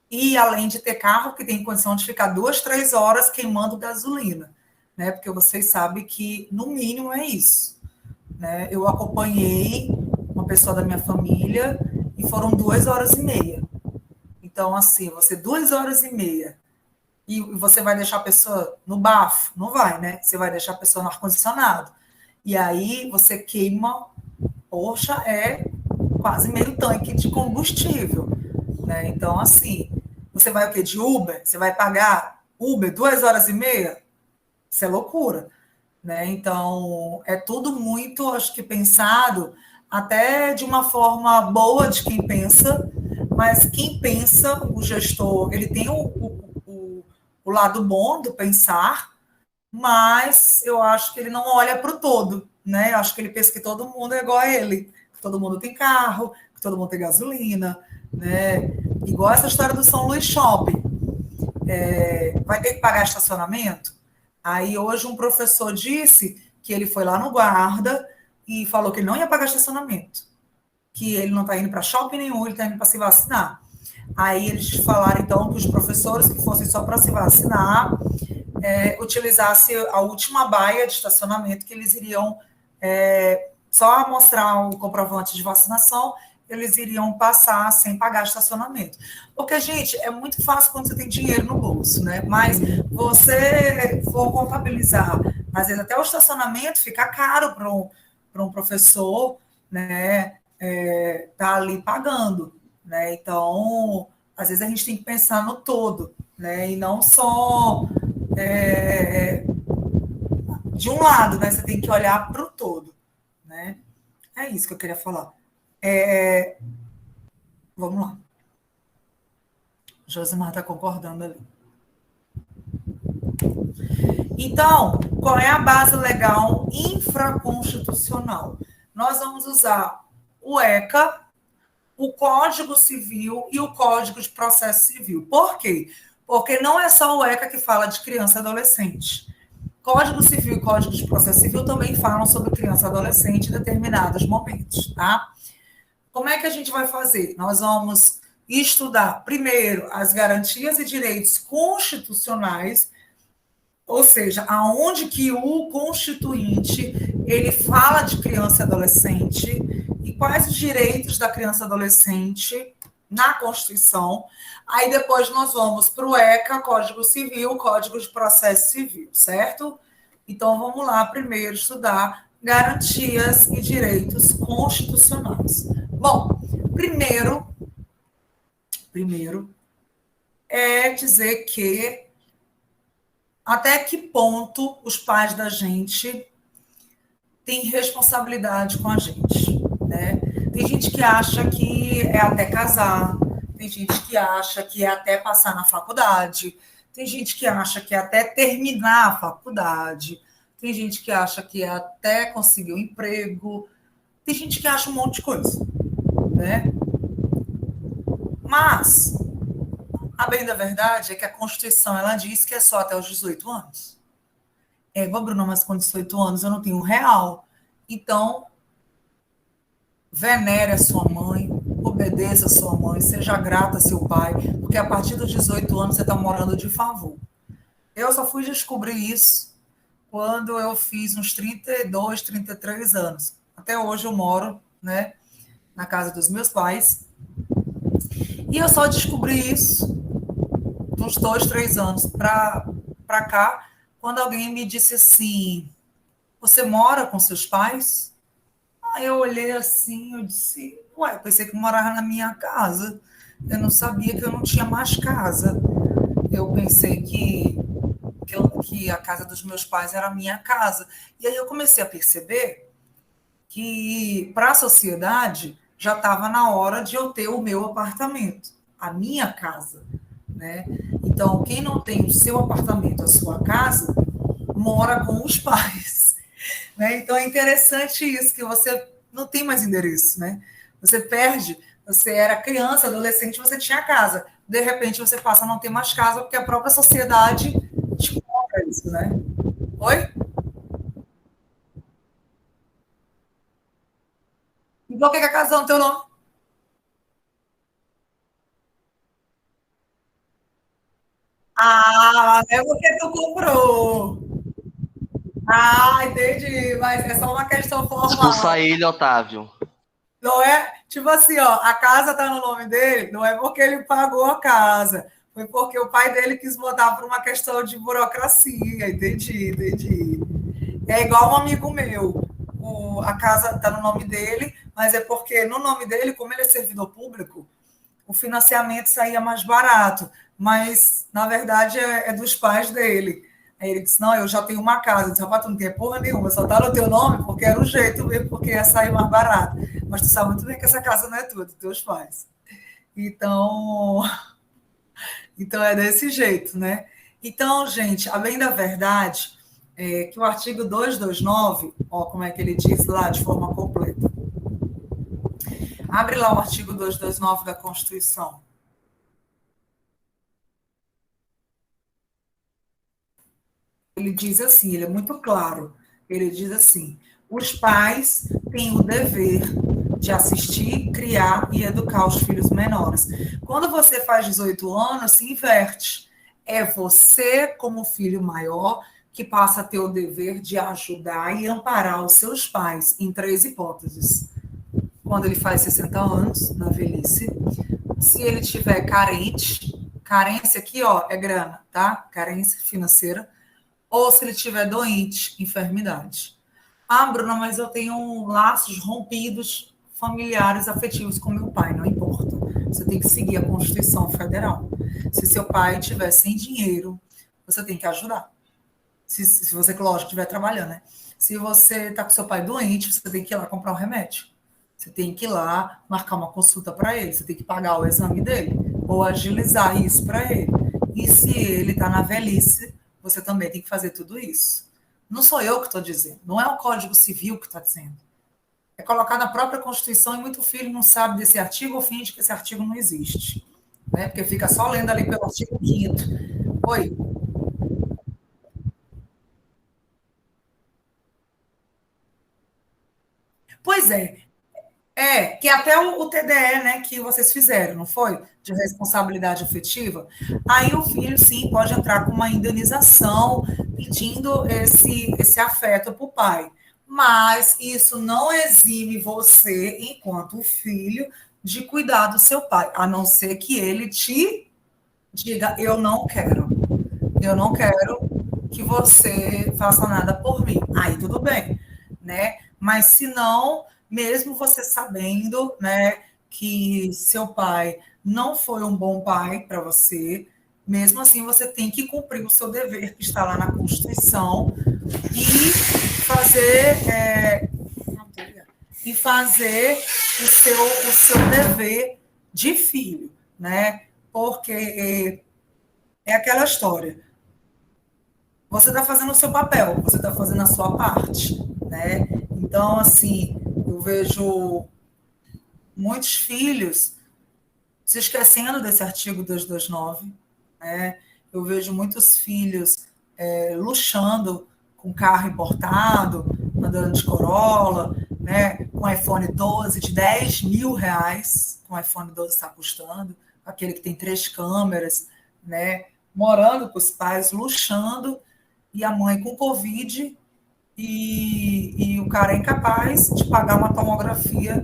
E além de ter carro que tem condição de ficar 2, 3 horas queimando gasolina, né? Porque vocês sabem que no mínimo é isso, né? Eu acompanhei uma pessoa da minha família e foram 2 horas e meia. Então, assim, você 2 horas e meia e você vai deixar a pessoa no bafo? Não vai, né? Você vai deixar a pessoa no ar-condicionado. E aí você queima, poxa, é quase meio tanque de combustível, né? Então, assim, você vai o quê? De Uber? Você vai pagar Uber 2 horas e meia? Isso é loucura, né? Então, é tudo muito, acho que, pensado até de uma forma boa de quem pensa, mas quem pensa, o gestor, ele tem o lado bom do pensar, mas eu acho que ele não olha para o todo, né? Eu acho que ele pensa que todo mundo é igual a ele, que todo mundo tem carro, que todo mundo tem gasolina, né? Igual essa história do São Luís Shopping. Vai ter que pagar estacionamento? Aí hoje um professor disse que ele foi lá no guarda e falou que ele não ia pagar estacionamento, que ele não está indo para shopping nenhum, ele está indo para se vacinar. Aí eles falaram, então, que os professores que fossem só para se vacinar utilizassem a última baia de estacionamento, que eles iriam só mostrar o comprovante de vacinação, eles iriam passar sem pagar estacionamento. Porque, gente, é muito fácil quando você tem dinheiro no bolso, né? Mas você for contabilizar, às vezes até o estacionamento fica caro para um professor, né? Tá ali pagando, né? Então, às vezes a gente tem que pensar no todo, né? E não só de um lado, né? Você tem que olhar para o todo, né? É isso que eu queria falar. Vamos lá. Josimar está concordando ali. Então, qual é a base legal infraconstitucional? Nós vamos usar o ECA, o Código Civil e o Código de Processo Civil. Por quê? Porque não é só o ECA que fala de criança e adolescente. Código Civil e Código de Processo Civil também falam sobre criança e adolescente em determinados momentos, tá? Como é que a gente vai fazer? Nós vamos estudar, primeiro, as garantias e direitos constitucionais, ou seja, aonde que o constituinte ele fala de criança e adolescente e quais os direitos da criança e adolescente na Constituição. Aí depois nós vamos para o ECA, Código Civil, Código de Processo Civil, certo? Então vamos lá primeiro estudar garantias e direitos constitucionais. Bom, primeiro é dizer que até que ponto os pais da gente têm responsabilidade com a gente, né? Tem gente que acha que é até casar, tem gente que acha que é até passar na faculdade, tem gente que acha que é até terminar a faculdade, tem gente que acha que é até conseguir um emprego, tem gente que acha um monte de coisa, né? Mas a bem da verdade é que a Constituição ela diz que é só até os 18 anos. Bruna, mas com 18 anos eu não tenho R$1. Então, venere a sua mãe, obedeça a sua mãe, seja grata a seu pai, porque a partir dos 18 anos você está morando de favor. Eu só fui descobrir isso quando eu fiz uns 32, 33 anos. Até hoje eu moro, né, na casa dos meus pais. E eu só descobri isso uns 2, 3 anos para cá, quando alguém me disse assim, você mora com seus pais? Aí eu olhei assim, eu disse, ué, pensei que morava na minha casa. Eu não sabia que eu não tinha mais casa. Eu pensei que a casa dos meus pais era a minha casa. E aí eu comecei a perceber que, para a sociedade, já estava na hora de eu ter o meu apartamento, a minha casa, né? Então, quem não tem o seu apartamento, a sua casa, mora com os pais, né? Então, é interessante isso, que você não tem mais endereço, né? Você perde, você era criança, adolescente, você tinha casa. De repente, você passa a não ter mais casa, porque a própria sociedade te cobra isso, né? Oi? E por que a casa não tem o nome? Ah, é porque tu comprou. Ah, entendi. Mas é só uma questão Expulsa formal. ele, Otávio. Não é? Tipo assim, ó, a casa tá no nome dele, não é porque ele pagou a casa. Foi porque o pai dele quis botar por uma questão de burocracia. Entendi. É igual um amigo meu. A casa tá no nome dele, mas é porque no nome dele, como ele é servidor público, o financiamento saía mais barato, mas, na verdade, é dos pais dele. Aí ele disse, não, eu já tenho uma casa. Eu disse, rapaz, tu não tem porra nenhuma, só tá no teu nome, porque era o jeito mesmo, porque ia sair mais barato. Mas tu sabe muito bem que essa casa não é tua, dos teus pais. Então, é desse jeito, né? Então, gente, além da verdade, que o artigo 229, ó, como é que ele diz lá, de forma completa. Abre lá o artigo 229 da Constituição. Ele diz assim, ele é muito claro. Ele diz assim, os pais têm o dever de assistir, criar e educar os filhos menores. Quando você faz 18 anos, se inverte. É você, como filho maior, que passa a ter o dever de ajudar e amparar os seus pais, em 3 hipóteses. Quando ele faz 60 anos, na velhice, se ele tiver carente, carência aqui, ó, é grana, tá? Carência financeira, ou se ele estiver doente, enfermidade. Ah, Bruna, mas eu tenho laços rompidos familiares, afetivos com meu pai, não importa. Você tem que seguir a Constituição Federal. Se seu pai estiver sem dinheiro, você tem que ajudar. Se você, lógico, estiver trabalhando, né? Se você está com seu pai doente, você tem que ir lá comprar um remédio. Você tem que ir lá marcar uma consulta para ele, você tem que pagar o exame dele, ou agilizar isso para ele. E se ele está na velhice, você também tem que fazer tudo isso. Não sou eu que estou dizendo, não é o Código Civil que está dizendo. É colocar na própria Constituição e muito filho não sabe desse artigo ou finge que esse artigo não existe. Né? Porque fica só lendo ali pelo artigo 5º. Oi. Pois é, que até o TDE, né, que vocês fizeram, não foi? De responsabilidade afetiva. Aí o filho, sim, pode entrar com uma indenização pedindo esse afeto para o pai. Mas isso não exime você, enquanto filho, de cuidar do seu pai, a não ser que ele te diga, eu não quero que você faça nada por mim. Aí tudo bem, né? Mas se não, mesmo você sabendo, né, que seu pai não foi um bom pai para você, mesmo assim você tem que cumprir o seu dever que está lá na Constituição e fazer o seu dever de filho, né? Porque é aquela história. Você está fazendo o seu papel, você está fazendo a sua parte, né? Então, assim, eu vejo muitos filhos se esquecendo desse artigo 229, né? Eu vejo muitos filhos luxando com carro importado, andando de Corolla, né? Com iPhone 12 de 10 mil reais, com iPhone 12 está custando, aquele que tem 3 câmeras, né? Morando com os pais, luxando, e a mãe com Covid, e o cara é incapaz de pagar uma tomografia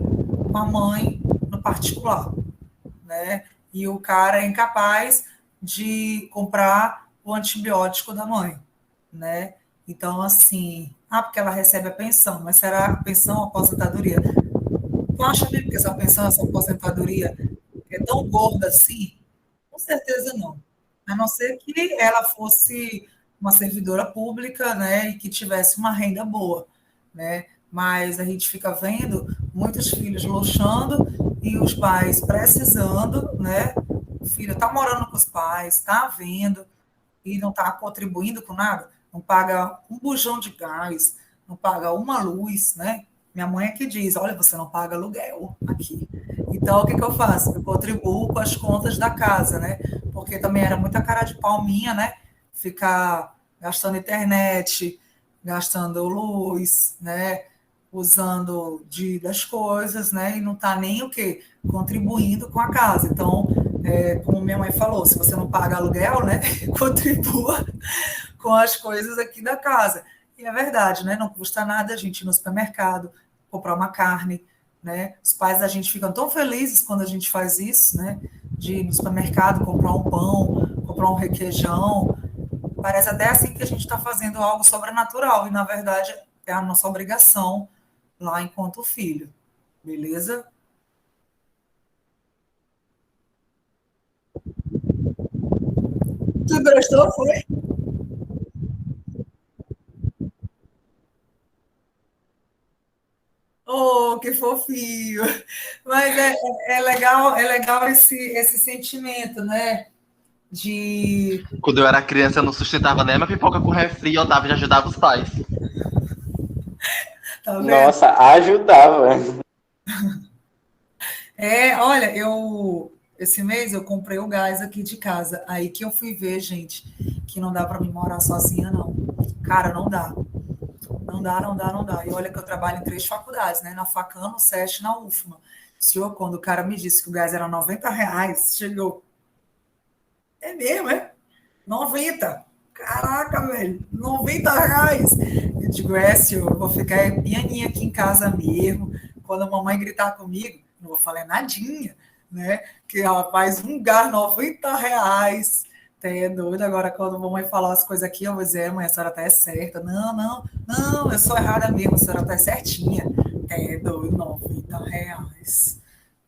com a mãe no particular, né? E o cara é incapaz de comprar o antibiótico da mãe, né? Então, assim, porque ela recebe a pensão, mas será a pensão ou a aposentadoria? Tu acha mesmo que essa pensão, essa aposentadoria é tão gorda assim? Com certeza não. A não ser que ela fosse uma servidora pública, né, e que tivesse uma renda boa, né? Mas a gente fica vendo muitos filhos luxando e os pais precisando, né? O filho está morando com os pais, está vendo e não está contribuindo com nada, não paga um bujão de gás, não paga uma luz, né? Minha mãe é que diz, olha, você não paga aluguel aqui. Então, o que eu faço? Eu contribuo com as contas da casa, né? Porque também era muita cara de pau minha, né? Ficar gastando internet, gastando luz, né? Usando das coisas, né? E não tá nem o quê? Contribuindo com a casa. Então, como minha mãe falou, se você não paga aluguel, né? Contribua com as coisas aqui da casa. E é verdade, né? Não custa nada a gente ir no supermercado, comprar uma carne, né? Os pais da gente ficam tão felizes quando a gente faz isso, né? De ir no supermercado, comprar um pão, comprar um requeijão. Parece até assim que a gente está fazendo algo sobrenatural, e na verdade é a nossa obrigação lá enquanto filho. Beleza? Tu gostou, foi? Oh, que fofinho! Mas é legal esse sentimento, né? De. Quando eu era criança, eu não sustentava nem a pipoca com refri, eu dava e ajudava os pais. Tá vendo? Nossa, ajudava. Olha, esse mês eu comprei o gás aqui de casa. Aí que eu fui ver, gente, que não dá para mim morar sozinha, não. Cara, não dá. Não dá, não dá, não dá. E olha que eu trabalho em 3 faculdades, né? Na Facam, no SESC e na UFMA. Senhor, quando o cara me disse que o gás era R$ 90, chegou. É mesmo, é? 90. Caraca, velho, R$ 90. Eu digo, senhor, eu vou ficar pianinha aqui em casa mesmo. Quando a mamãe gritar comigo, não vou falar nadinha, né? Que, rapaz, um gás, R$ 90. É doido. Agora, quando a mamãe falar as coisas aqui, eu vou dizer, mãe, a senhora tá certa. Não, não, não, eu sou errada mesmo, a senhora tá certinha. É doido, R$ 90.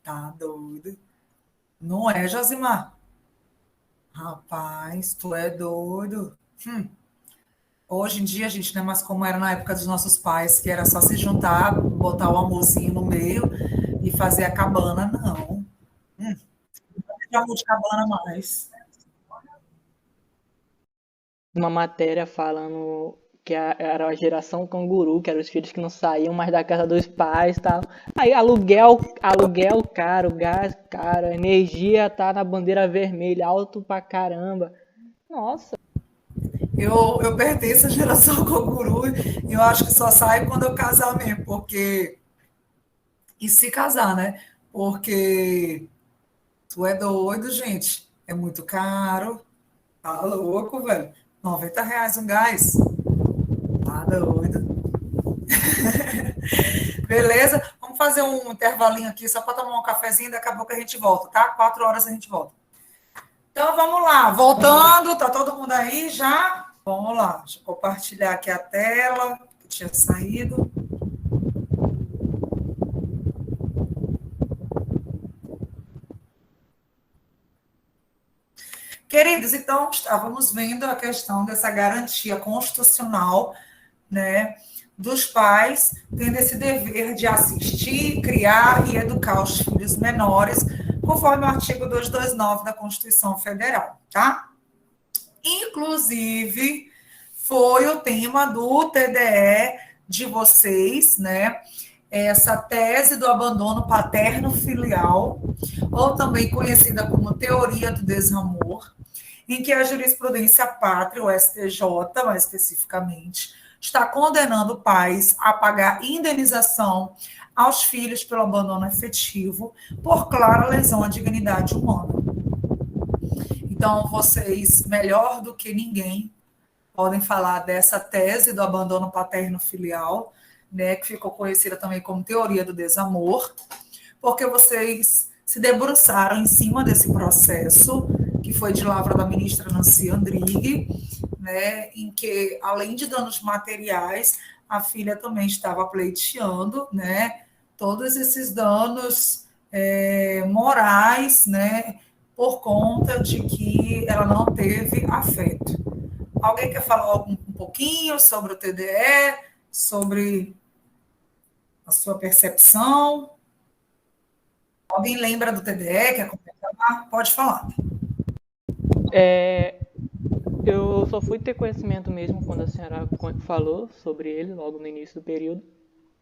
Tá doido. Não é, Josimar? Rapaz, tu é doido. Hoje em dia, a gente não é mais como era na época dos nossos pais, que era só se juntar, botar o amorzinho no meio e fazer a cabana, não. Não tem amor de cabana mais. uma matéria falando que era a geração canguru, que eram os filhos que não saíam mais da casa dos pais e tal. Aí aluguel caro, gás caro, energia tá na bandeira vermelha, alto pra caramba. Nossa. Eu pertenço à geração canguru e eu acho que só sai quando eu casar mesmo, porque. E se casar, né? Porque tu é doido, gente. É muito caro. Tá louco, velho. R$ 90 um gás. Tá doido. Beleza? Vamos fazer um intervalinho aqui só para tomar um cafezinho, daqui a pouco a gente volta, tá? 4 horas a gente volta. Então vamos lá, voltando, tá todo mundo aí já? Vamos lá, deixa eu compartilhar aqui a tela, que tinha saído. Queridos, então estávamos vendo a questão dessa garantia constitucional, né, dos pais tendo esse dever de assistir, criar e educar os filhos menores, conforme o artigo 229 da Constituição Federal, tá? Inclusive, foi o tema do TDE de vocês, né? Essa tese do abandono paterno-filial, ou também conhecida como teoria do desamor, em que a jurisprudência pátria, o STJ, mais especificamente, está condenando pais a pagar indenização aos filhos pelo abandono efetivo por clara lesão à dignidade humana. Então, vocês, melhor do que ninguém, podem falar dessa tese do abandono paterno-filial, né, que ficou conhecida também como teoria do desamor, porque vocês se debruçaram em cima desse processo, que foi de lavra da ministra Nancy Andrighi, né, em que, além de danos materiais, a filha também estava pleiteando, né, todos esses danos morais, né, por conta de que ela não teve afeto. Alguém quer falar um pouquinho sobre o TDE, sobre a sua percepção? Alguém lembra do TDE? Quer comentar? Pode falar. Eu só fui ter conhecimento mesmo quando a senhora falou sobre ele, logo no início do período.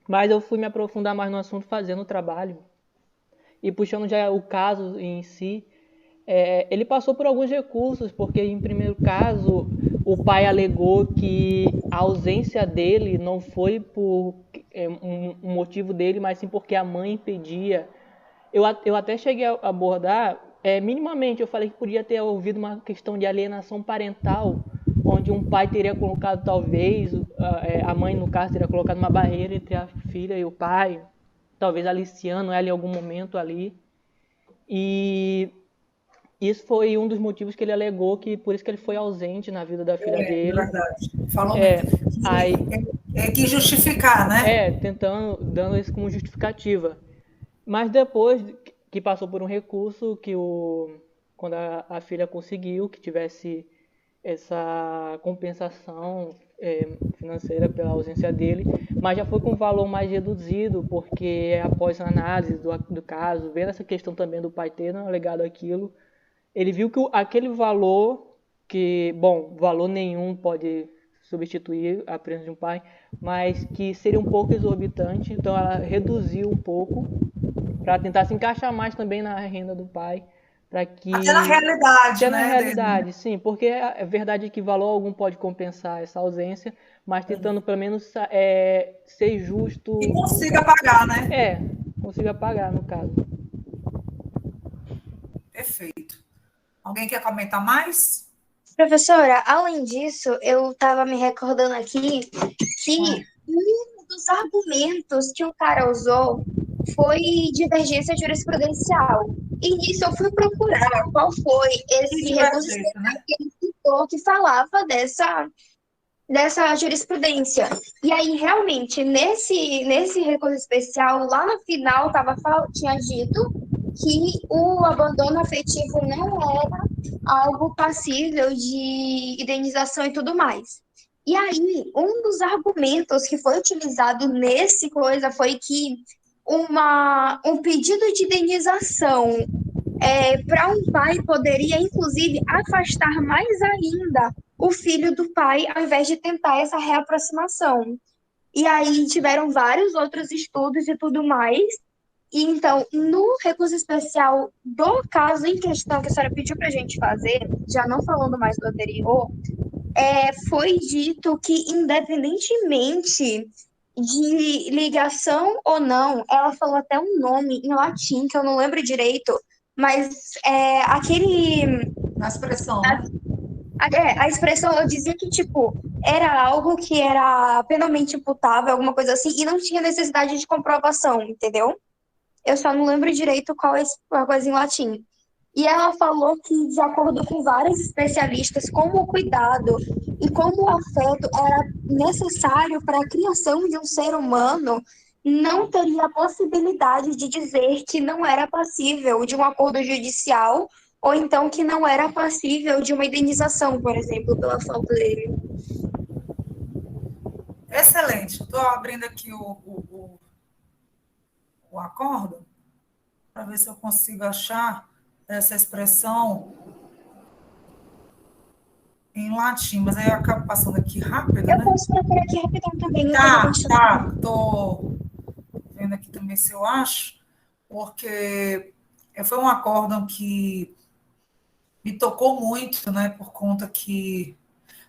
Mas eu fui me aprofundar mais no assunto fazendo o trabalho. E puxando já o caso em si, ele passou por alguns recursos, porque em primeiro caso, o pai alegou que a ausência dele não foi por um motivo dele, mas sim porque a mãe impedia. Eu até cheguei a abordar, minimamente, eu falei que podia ter ouvido uma questão de alienação parental, onde um pai teria colocado, talvez, a mãe, no caso, teria colocado uma barreira entre a filha e o pai, talvez aliciando ela em algum momento ali. E isso foi um dos motivos que ele alegou, que por isso que ele foi ausente na vida da filha dele. É verdade. Falou mesmo. Que justificar, né? Dando isso como justificativa. Mas depois que passou por um recurso, quando a filha conseguiu que tivesse essa compensação financeira pela ausência dele, mas já foi com um valor mais reduzido, porque após a análise do caso, vendo essa questão também do pai ter alegado aquilo, ele viu que aquele valor, valor nenhum pode substituir a presença de um pai, mas que seria um pouco exorbitante, então ela reduziu um pouco para tentar se encaixar mais também na renda do pai, para que até na realidade, até na realidade, sim, porque é verdade que valor algum pode compensar essa ausência, mas tentando pelo menos ser justo e consiga pagar, né? Consiga pagar no caso. Perfeito. Alguém quer comentar mais? Professora, além disso, eu estava me recordando aqui que um dos argumentos que o cara usou foi divergência jurisprudencial. E nisso eu fui procurar qual foi esse recurso que ele citou que falava dessa jurisprudência. E aí, realmente, nesse recurso especial, lá no final, tinha dito que o abandono afetivo não era algo passível de indenização e tudo mais. E aí, um dos argumentos que foi utilizado nesse coisa foi que um pedido de indenização para um pai poderia, inclusive, afastar mais ainda o filho do pai, ao invés de tentar essa reaproximação. E aí tiveram vários outros estudos e tudo mais. E então, no recurso especial do caso em questão que a senhora pediu para a gente fazer, já não falando mais do anterior, foi dito que, independentemente de ligação ou não, ela falou até um nome em latim, que eu não lembro direito, mas Na expressão, né? a expressão, eu dizia que, tipo, era algo que era penalmente imputável, alguma coisa assim, e não tinha necessidade de comprovação, entendeu? Eu só não lembro direito qual é a coisa em latim. E ela falou que, de acordo com vários especialistas, como o cuidado e como o afeto era necessário para a criação de um ser humano, não teria a possibilidade de dizer que não era passível de um acordo judicial ou então que não era passível de uma indenização, por exemplo, pela falta dele. Excelente. Estou abrindo aqui o acordo para ver se eu consigo achar essa expressão em latim, mas aí eu acabo passando aqui rápido, né? Eu posso procurar aqui rapidão também. Tá. Estou vendo aqui também se eu acho, porque foi um acórdão que me tocou muito, né? Por conta que,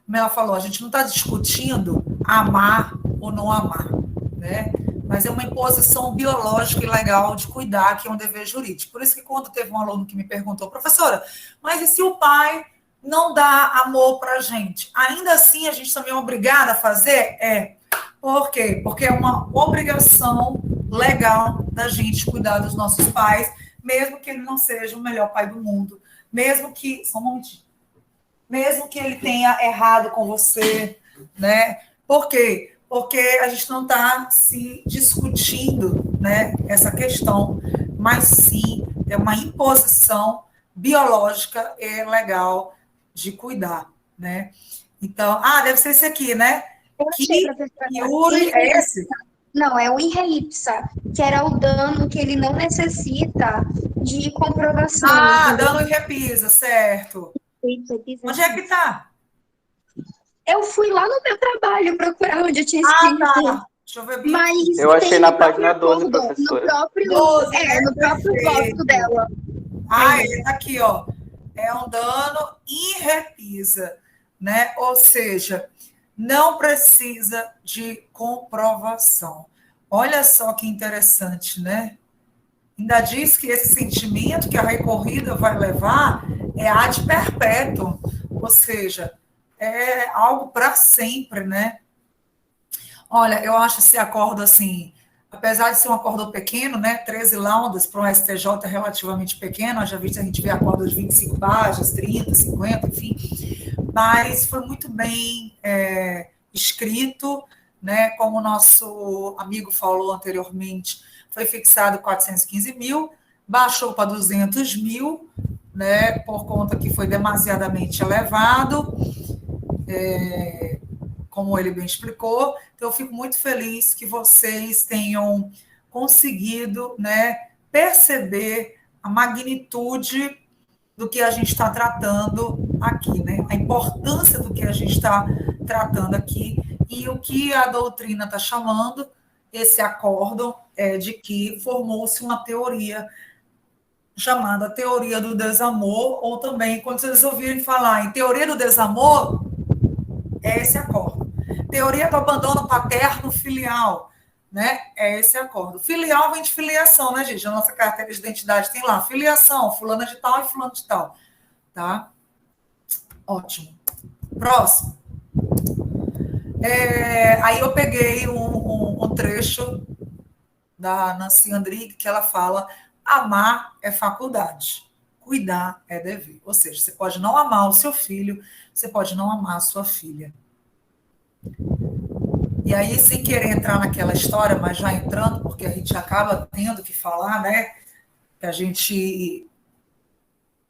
como ela falou, a gente não está discutindo amar ou não amar, né? Mas é uma imposição biológica e legal de cuidar, que é um dever jurídico. Por isso que quando teve um aluno que me perguntou, professora, mas e se o pai não dá amor para a gente? Ainda assim, a gente também é obrigada a fazer? Por quê? Porque é uma obrigação legal da gente cuidar dos nossos pais, mesmo que ele não seja o melhor pai do mundo, mesmo que... Só um momentinho. Mesmo que ele tenha errado com você, né? Por quê? Porque a gente não está se discutindo, né, essa questão, mas sim é uma imposição biológica e legal de cuidar, né? Então, deve ser esse aqui, né? Eu achei, professora. Yuri, é esse? Não, é o in re ipsa, que era o dano que ele não necessita de comprovação. Dano e repisa, certo. Onde é que está? Eu fui lá no meu trabalho procurar onde eu tinha escrito. Tá. Deixa eu ver bem. Mas Eu achei na no próprio página 12, acordo, professora. No próprio 12, no próprio perfeito. voto dela. Ele tá aqui, ó. É um dano em repisa, né? Ou seja, não precisa de comprovação. Olha só que interessante, né? Ainda diz que esse sentimento que a recorrida vai levar é ad perpétuo, ou seja, é algo para sempre, né? Olha, eu acho esse acordo assim, apesar de ser um acordo pequeno, né? 13 laudas para um STJ é relativamente pequeno, já visto a gente vê acordos de 25 páginas, 30, 50, enfim, mas foi muito bem escrito, né? Como o nosso amigo falou anteriormente, foi fixado 415 mil, baixou para 200 mil, né? Por conta que foi demasiadamente elevado, como ele bem explicou. Então, eu fico muito feliz que vocês tenham conseguido, né, perceber a magnitude do que a gente está tratando aqui, né? A importância do que a gente está tratando aqui e o que a doutrina está chamando, esse acórdão, de que formou-se uma teoria chamada teoria do desamor, ou também, quando vocês ouvirem falar em teoria do desamor, é esse acordo. Teoria do abandono paterno filial, né? É esse acordo. Filial vem de filiação, né, gente? A nossa carteira de identidade tem lá filiação, fulana de tal e fulano de tal, tá? Ótimo. Próximo. Aí eu peguei um trecho da Nancy Andrighi, que ela fala: amar é faculdade, cuidar é dever. Ou seja, você pode não amar o seu filho, você pode não amar a sua filha. E aí, sem querer entrar naquela história, mas já entrando, porque a gente acaba tendo que falar, né? Que a gente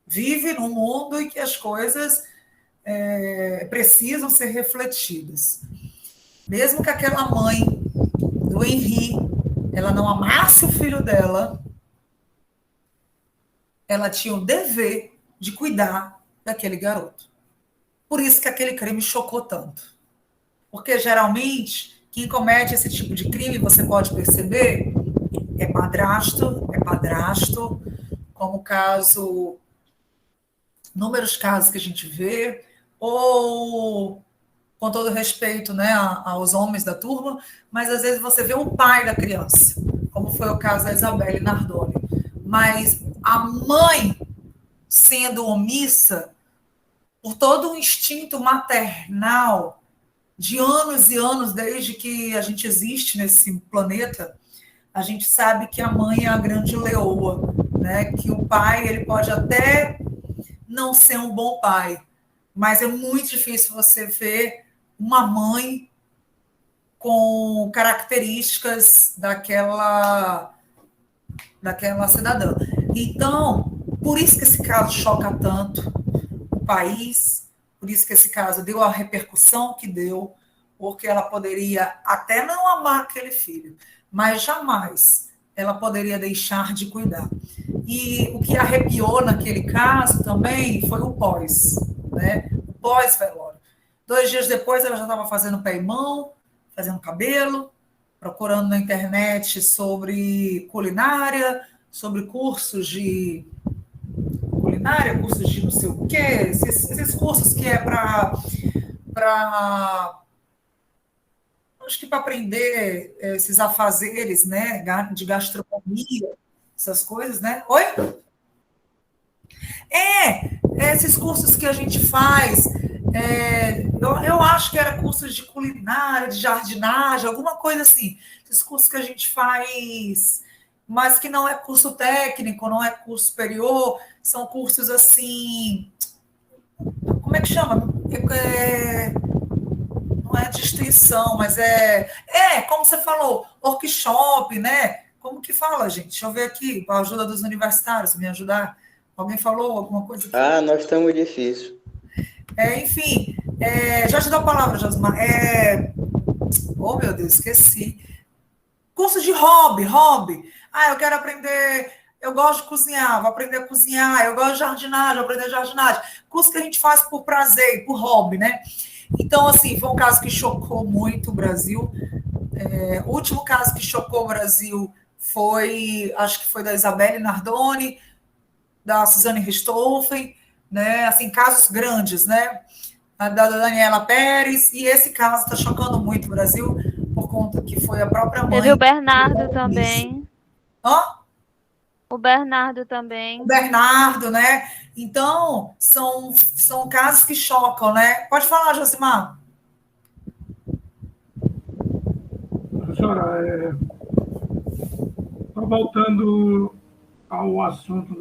vive num mundo em que as coisas precisam ser refletidas. Mesmo que aquela mãe do Henri, ela não amasse o filho dela, ela tinha o dever de cuidar daquele garoto. Por isso que aquele crime chocou tanto. Porque, geralmente, quem comete esse tipo de crime, você pode perceber, é padrasto, como o caso, inúmeros casos que a gente vê, ou, com todo respeito, né, aos homens da turma, mas às vezes você vê o pai da criança, como foi o caso da Isabelle Nardoni. Mas a mãe, sendo omissa, por todo um instinto maternal, de anos e anos, desde que a gente existe nesse planeta, a gente sabe que a mãe é a grande leoa, né? Que o pai, ele pode até não ser um bom pai, mas é muito difícil você ver uma mãe com características daquela cidadã. Então, por isso que esse caso choca tanto o país, por isso que esse caso deu a repercussão que deu, porque ela poderia até não amar aquele filho, mas jamais ela poderia deixar de cuidar. E o que arrepiou naquele caso também foi o pós, né? O pós-velório. 2 dias depois ela já estava fazendo pé e mão, fazendo cabelo, procurando na internet sobre culinária, sobre cursos de culinária, cursos de não sei o quê, esses cursos que é para acho que para aprender esses afazeres, né, de gastronomia, essas coisas, né? Oi? Esses cursos que a gente faz, eu acho que era cursos de culinária, de jardinagem, alguma coisa assim. Esses cursos que a gente faz, mas que não é curso técnico, não é curso superior, são cursos assim, como é que chama? Não é de extensão, mas como você falou, workshop, né? Como que fala, gente? Deixa eu ver aqui, com a ajuda dos universitários, me ajudar. Alguém falou alguma coisa aqui? Nós estamos difícil. Enfim, já te dou a palavra, Josmar. Oh, meu Deus, esqueci. Curso de hobby. Eu quero aprender, eu gosto de cozinhar, vou aprender a cozinhar, eu gosto de jardinagem, vou aprender jardinagem. Curso que a gente faz por prazer, por hobby, né? Então, assim, foi um caso que chocou muito o Brasil. O último caso que chocou o Brasil acho que foi da Isabelle Nardoni, da Suzane Richthofen, né? Assim, casos grandes, né? Da Daniela Pérez, e esse caso está chocando muito o Brasil, por conta que foi a própria mãe. Teve o Bernardo também. Hã? O Bernardo também. O Bernardo, né? Então, são casos que chocam, né? Pode falar, Josimar. Professora, só voltando ao assunto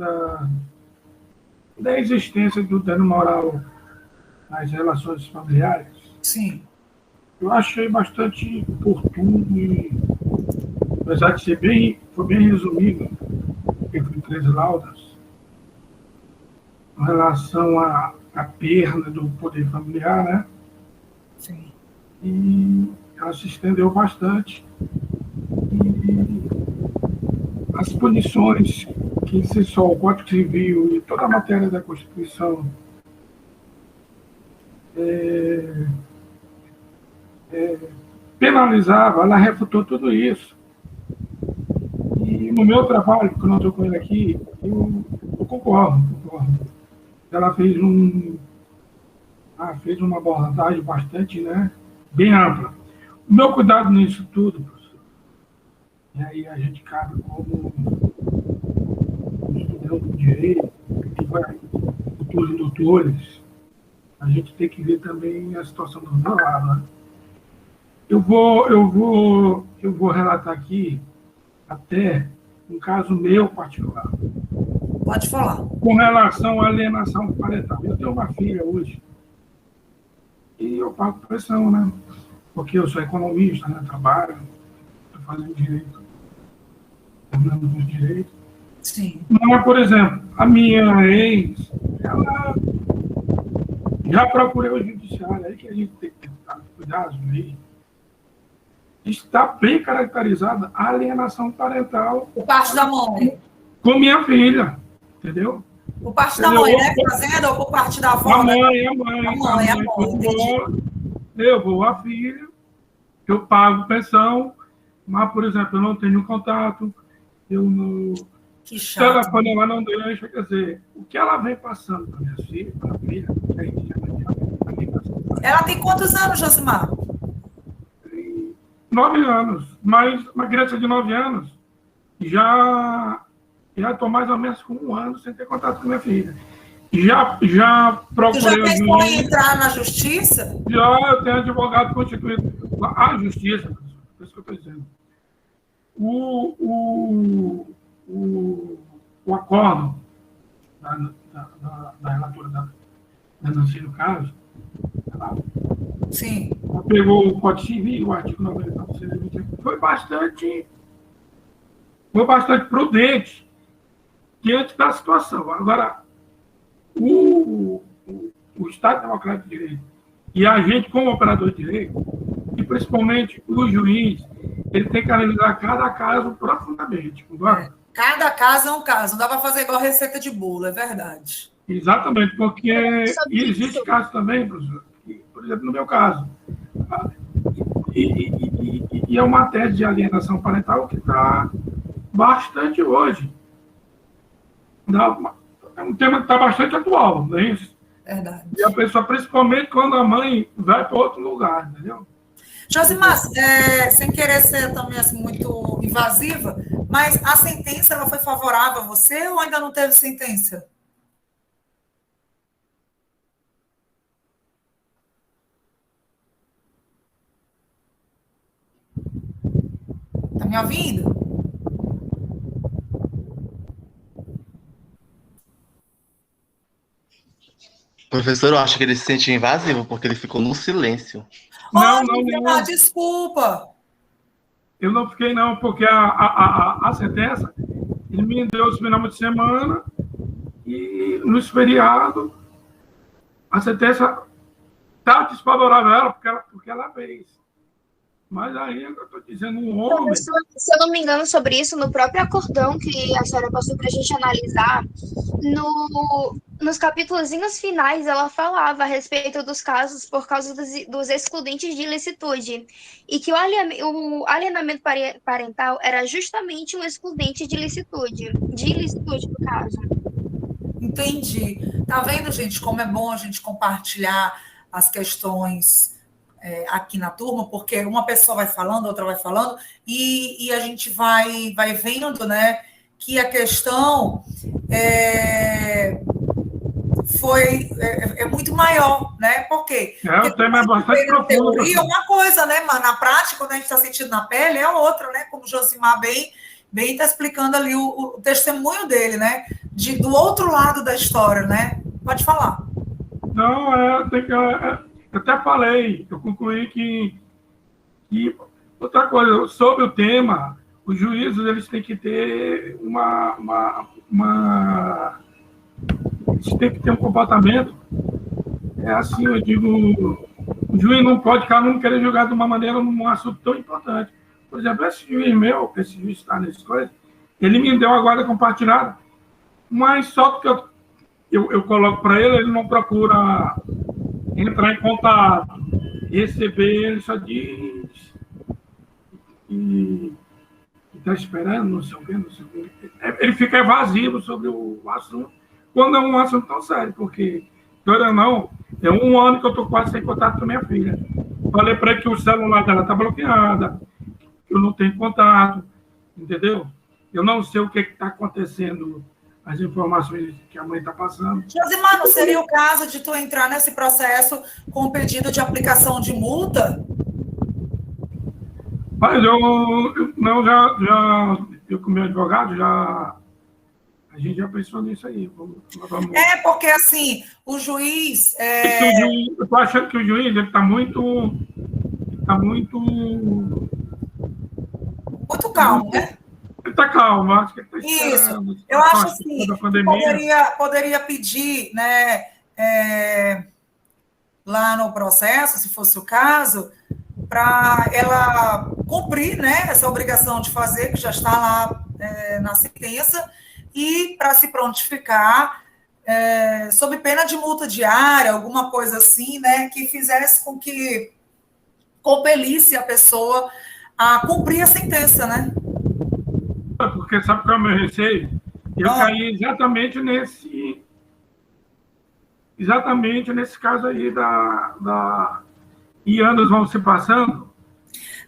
da existência do dano moral nas relações familiares, Sim. eu achei bastante oportuno e, apesar de foi bem resumido, entre 3 laudas, em relação à perda do poder familiar, né? Sim. E ela se estendeu bastante. E as punições que se só o Código Civil e toda a matéria da Constituição penalizava, ela refutou tudo isso. E no meu trabalho, que eu não estou com ele aqui, eu concordo. Ela fez uma abordagem bastante, né, bem ampla. O meu cuidado nisso tudo, professor, e aí a gente cabe como estudante de direito, que vai futuros doutores, a gente tem que ver também a situação do meu lado, né? Eu vou relatar aqui até um caso meu particular. Pode falar. Com relação à alienação parental. Eu tenho uma filha hoje e eu pago pressão, né? Porque eu sou economista, né? Trabalho, estou fazendo direito, terminando os direitos. Sim. Mas, por exemplo, a minha ex, ela já procurei o judiciário, aí que a gente tem que ter cuidado aí. Está bem caracterizada a alienação parental. O parte da mãe. Com minha filha, entendeu? Por parte da mãe, né? Fazenda ou por parte da avó? A Né? mãe. A mãe, entendi. Eu vou a filha, eu pago pensão, mas, por exemplo, eu não tenho contato, eu não... Que O chato. telefone ela não deixa, quer dizer, o que ela vem passando para minha filha, para a filha, que aí Ela tem quantos anos, Josimar? 9 anos, mas uma criança de 9 anos já estou mais ou menos com 1 ano sem ter contato com minha filha. Já Tu já procurei pensou em entrar na justiça? já eu tenho advogado constituído. A justiça, é isso que eu estou dizendo. O acordo da relatora da Nancy, no caso, ela Sim. pegou o Código Civil, o artigo 99, foi bastante prudente diante da situação. Agora, o Estado Democrático de Direito e a gente, como operador de direito, e principalmente o juiz, ele tem que analisar cada caso profundamente. Cada caso é um caso, não dá para fazer igual receita de bolo, é verdade. Exatamente, porque existe caso também, professor, por exemplo, no meu caso, e é uma tese de alienação parental que está bastante hoje. É um tema que está bastante atual, não é isso? Verdade. E a pessoa, principalmente quando a mãe vai para outro lugar, entendeu? Josimar, sem querer ser também assim, muito invasiva, mas a sentença ela foi favorável a você ou ainda não teve sentença? Tá me ouvindo? Professor, eu acho que ele se sentiu invasivo, porque ele ficou no silêncio. Não. Desculpa. Eu não fiquei, não, porque a sentença, ele me deu os final de semana e nos feriados, a sentença está desfavorável a ela porque ela fez. Mas aí eu estou dizendo, um homem... Se eu não me engano sobre isso, no próprio acordão que a senhora passou para a gente analisar, nos capítulozinhos finais, ela falava a respeito dos casos por causa dos excludentes de ilicitude. E que o alienamento parental era justamente um excludente de ilicitude no caso. Entendi. Tá vendo, gente, como é bom a gente compartilhar as questões aqui na turma, porque uma pessoa vai falando, outra vai falando, e a gente vai vendo, né, que a questão é muito maior, né? Por quê? Porque o tema é bastante profundo. Teoria é uma coisa, né, mas na prática, quando a gente está sentindo na pele, é outra, né? Como o Josimar bem está explicando ali o testemunho dele, né? Do outro lado da história, né? Pode falar. Não, eu até falei, eu concluí que outra coisa, sobre o tema, os juízes eles têm que ter eles têm que ter um comportamento, assim, eu digo, o juiz não pode, cada um querer julgar de uma maneira num assunto tão importante. Por exemplo, esse juiz está nesse coisa, ele me deu a guarda compartilhada, mas só porque eu coloco para ele não procura entrar em contato, receber, ele só diz e está esperando, não sei o quê. Ele fica evasivo sobre o assunto, quando é um assunto tão sério, porque, não, é 1 ano que eu estou quase sem contato com minha filha. Falei para ele que o celular dela está bloqueado, que eu não tenho contato, entendeu? Eu não sei o que está acontecendo, as informações que a mãe está passando. Josimar, não seria o caso de tu entrar nesse processo com pedido de aplicação de multa? Mas eu com o meu advogado, a gente já pensou nisso aí. Vamos... porque assim, o juiz... Eu estou achando que o juiz está muito calmo, né? Ele está calmo, acho que ele está esperando. Isso, eu acho assim, poderia pedir, né, lá no processo, se fosse o caso, para ela cumprir, né, essa obrigação de fazer, que já está lá na sentença, e para se prontificar sob pena de multa diária, alguma coisa assim, né, que fizesse com que compelisse a pessoa a cumprir a sentença, né? Porque sabe qual é o meu receio? Eu caí exatamente nesse caso aí e anos vão se passando.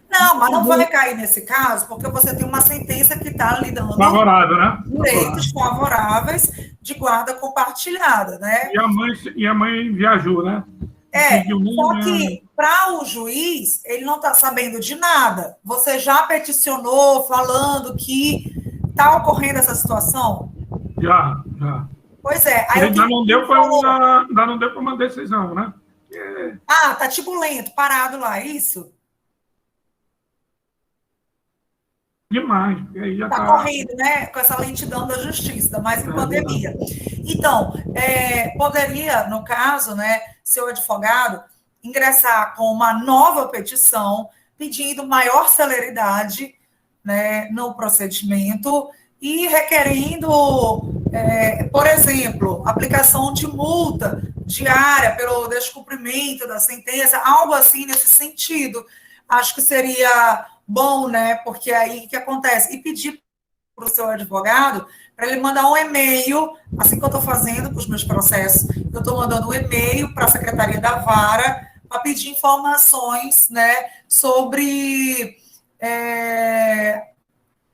Não, mas não vai cair nesse caso, porque você tem uma sentença que está lhe dando favorável, né? Direitos favoráveis de guarda compartilhada, né? E a mãe viajou, né? Só que para o juiz, ele não está sabendo de nada. Você já peticionou falando que está ocorrendo essa situação? Já. Pois é. Aí ainda não deu para uma decisão, né? Tá tipo lento, parado lá, é isso? Demais, porque aí já está correndo, né? Com essa lentidão da justiça, ainda mais em pandemia. Então, poderia, no caso, né, seu advogado ingressar com uma nova petição pedindo maior celeridade, né, no procedimento e requerendo, por exemplo, aplicação de multa diária pelo descumprimento da sentença, algo assim nesse sentido. Acho que seria bom, né? Porque aí o que acontece? E pedir para o seu advogado para ele mandar um e-mail, assim que eu estou fazendo com os meus processos, eu estou mandando um e-mail para a Secretaria da Vara para pedir informações, né, sobre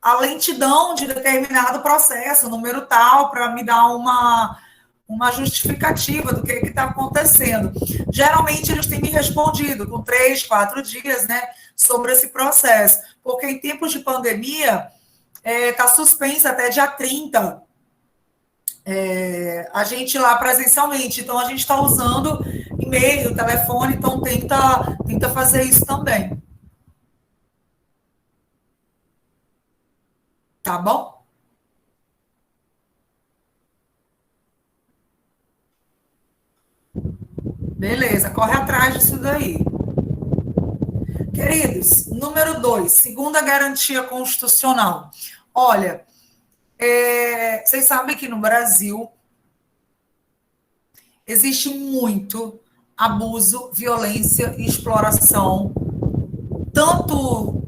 a lentidão de determinado processo, número tal, para me dar uma justificativa do que está acontecendo. Geralmente, eles têm me respondido com 3, 4 dias, né, sobre esse processo, porque em tempos de pandemia, está suspensa até dia 30, a gente lá presencialmente, então a gente está usando e-mail, telefone, então tenta fazer isso também. Tá bom? Beleza, corre atrás disso daí. Queridos, número 2, segunda garantia constitucional. Olha, vocês sabem que no Brasil existe muito abuso, violência e exploração, tanto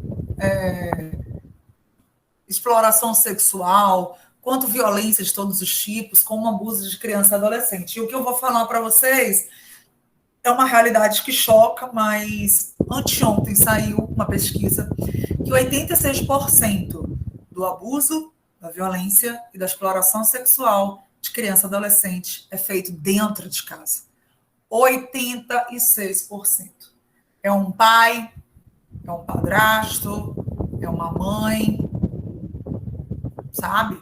exploração sexual, quanto violência de todos os tipos, como abuso de criança e adolescente. E o que eu vou falar para vocês é uma realidade que choca, mas anteontem saiu uma pesquisa que 86% do abuso, da violência e da exploração sexual de criança e adolescente é feito dentro de casa. 86%. É um pai, é um padrasto, é uma mãe, sabe?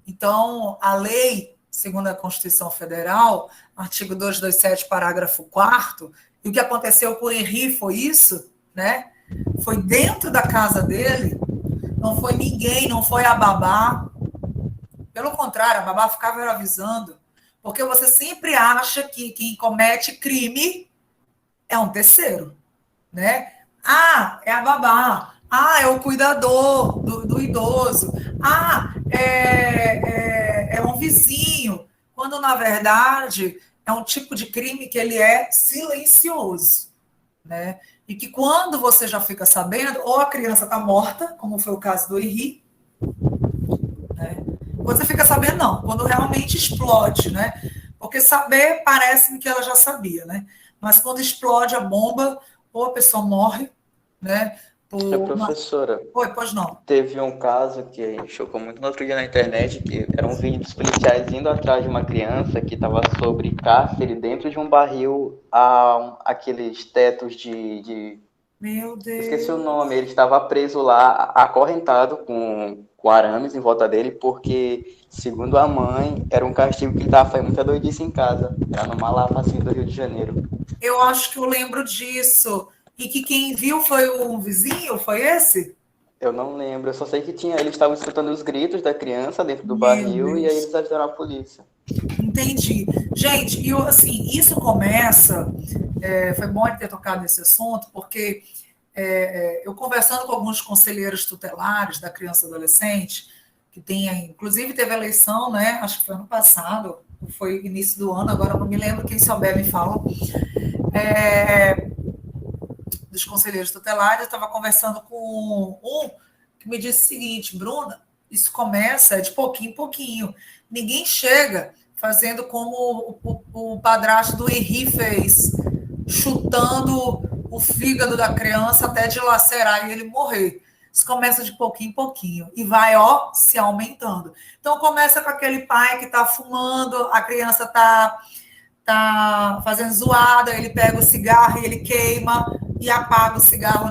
Então, a lei, segundo a Constituição Federal, artigo 227, parágrafo 4º, e o que aconteceu com o Henri foi isso, né? Foi dentro da casa dele, não foi ninguém, não foi a babá. Pelo contrário, a babá ficava avisando, porque você sempre acha que quem comete crime é um terceiro, né? É a babá. É o cuidador do idoso. É um vizinho. Quando, na verdade, é um tipo de crime que ele é silencioso, né? E que quando você já fica sabendo, ou a criança está morta, como foi o caso do Henri, né? Você fica sabendo, não, quando realmente explode, né? Porque saber parece-me que ela já sabia, né? Mas quando explode a bomba, ou a pessoa morre, né? Professora, Oi, pois não. Teve um caso que chocou muito no outro dia na internet, que era um vídeo dos policiais indo atrás de uma criança que estava sobre cárcere dentro de um barril aqueles tetos de... Meu Deus. Esqueci o nome. Ele estava preso lá, acorrentado com arames em volta dele, porque, segundo a mãe, era um castigo que ele estava fazendo muita doidice em casa. Era numa lapa assim do Rio de Janeiro. Eu acho que eu lembro disso. E que quem viu foi um vizinho, foi esse? Eu não lembro, eu só sei que eles estavam escutando os gritos da criança dentro do barril e aí eles avisaram a polícia. Entendi. Gente, assim, isso começa... foi bom ele ter tocado nesse assunto, porque eu conversando com alguns conselheiros tutelares da criança e adolescente, que tem, inclusive teve eleição, né? Acho que foi ano passado, foi início do ano, agora não me lembro, quem souber me fala, dos conselheiros tutelares. Eu estava conversando com um que me disse o seguinte: Bruna, isso começa de pouquinho em pouquinho. Ninguém chega fazendo como o padrasto do Henri fez, chutando o fígado da criança até dilacerar e ele morrer. Isso começa de pouquinho em pouquinho e vai, se aumentando. Então, começa com aquele pai que está fumando, a criança está fazendo zoada, ele pega o cigarro e ele queima e apaga o cigarro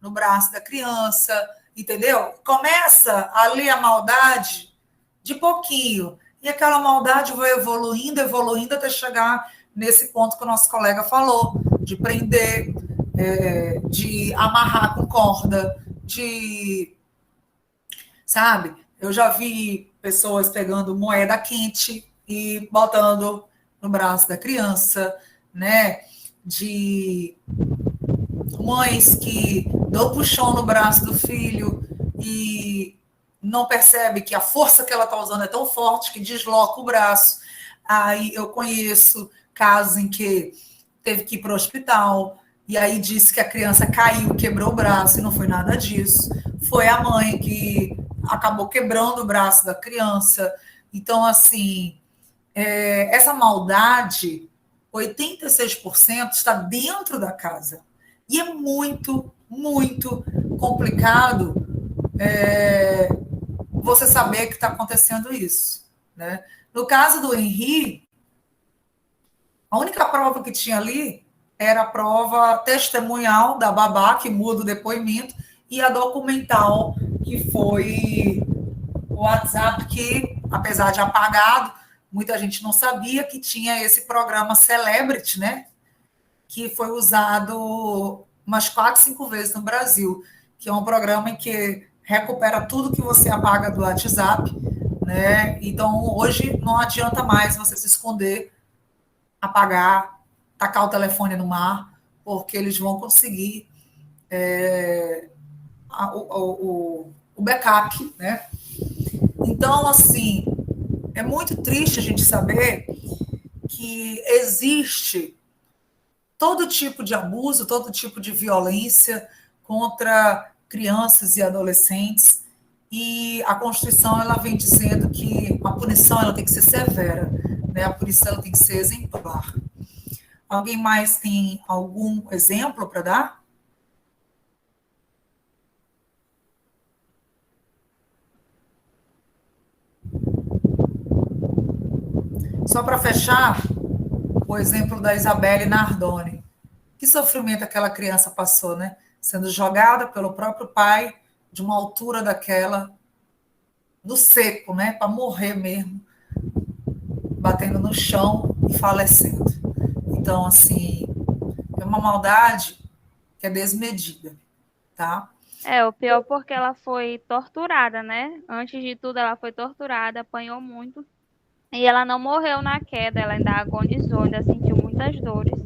no braço da criança, entendeu? Começa ali a maldade de pouquinho. E aquela maldade vai evoluindo, evoluindo, até chegar nesse ponto que o nosso colega falou, de prender, de amarrar com corda, sabe? Eu já vi pessoas pegando moeda quente e botando no braço da criança, né? De mães que dão puxão no braço do filho e não percebe que a força que ela está usando é tão forte que desloca o braço. Aí eu conheço casos em que teve que ir para o hospital e aí disse que a criança caiu, quebrou o braço, e não foi nada disso. Foi a mãe que acabou quebrando o braço da criança. Então, assim, essa maldade, 86% está dentro da casa. E é muito, muito complicado você saber que está acontecendo isso, né? No caso do Henri, a única prova que tinha ali era a prova testemunhal da babá, que muda o depoimento, e a documental, que foi o WhatsApp, que, apesar de apagado, muita gente não sabia que tinha esse programa Celebrity, né? Que foi usado umas 4, 5 vezes no Brasil, que é um programa em que recupera tudo que você apaga do WhatsApp, né? Então, hoje não adianta mais você se esconder, apagar, tacar o telefone no mar, porque eles vão conseguir o backup, né? Então, assim, é muito triste a gente saber que existe todo tipo de abuso, todo tipo de violência contra crianças e adolescentes, e a Constituição ela vem dizendo que a punição ela tem que ser severa, né? A punição ela tem que ser exemplar. Alguém mais tem algum exemplo para dar? Só para fechar, o exemplo da Isabelle Nardoni. Que sofrimento aquela criança passou, né? Sendo jogada pelo próprio pai de uma altura daquela, no seco, né? Para morrer mesmo, batendo no chão e falecendo. Então, assim, é uma maldade que é desmedida, tá? O pior porque ela foi torturada, né? Antes de tudo, ela foi torturada, apanhou muito. E ela não morreu na queda, ela ainda agonizou, ainda sentiu muitas dores.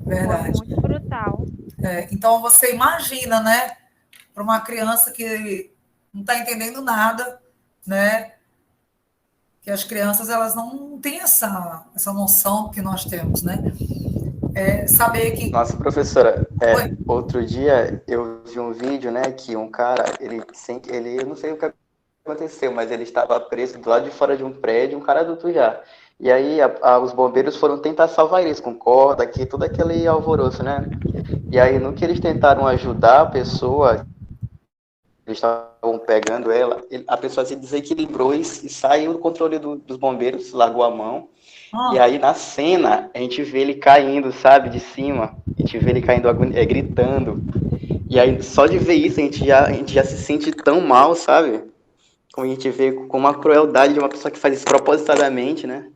Verdade. Foi muito brutal. Então, você imagina, né? Para uma criança que não está entendendo nada, né? Que as crianças elas não têm essa noção que nós temos, né? Saber que... Nossa, professora, outro dia eu vi um vídeo, né, que um cara, ele eu não sei o que aconteceu, mas ele estava preso do lado de fora de um prédio, um cara adulto já. E aí os bombeiros foram tentar salvar eles com corda, todo aquele alvoroço, né? E aí no que eles tentaram ajudar a pessoa, eles estavam pegando ela, a pessoa se desequilibrou e saiu do controle dos bombeiros, largou a mão. E aí, na cena, a gente vê ele caindo, sabe, de cima. A gente vê ele caindo, gritando. E aí, só de ver isso, a gente já se sente tão mal, sabe? Como a gente vê como a crueldade de uma pessoa que faz isso propositadamente, né?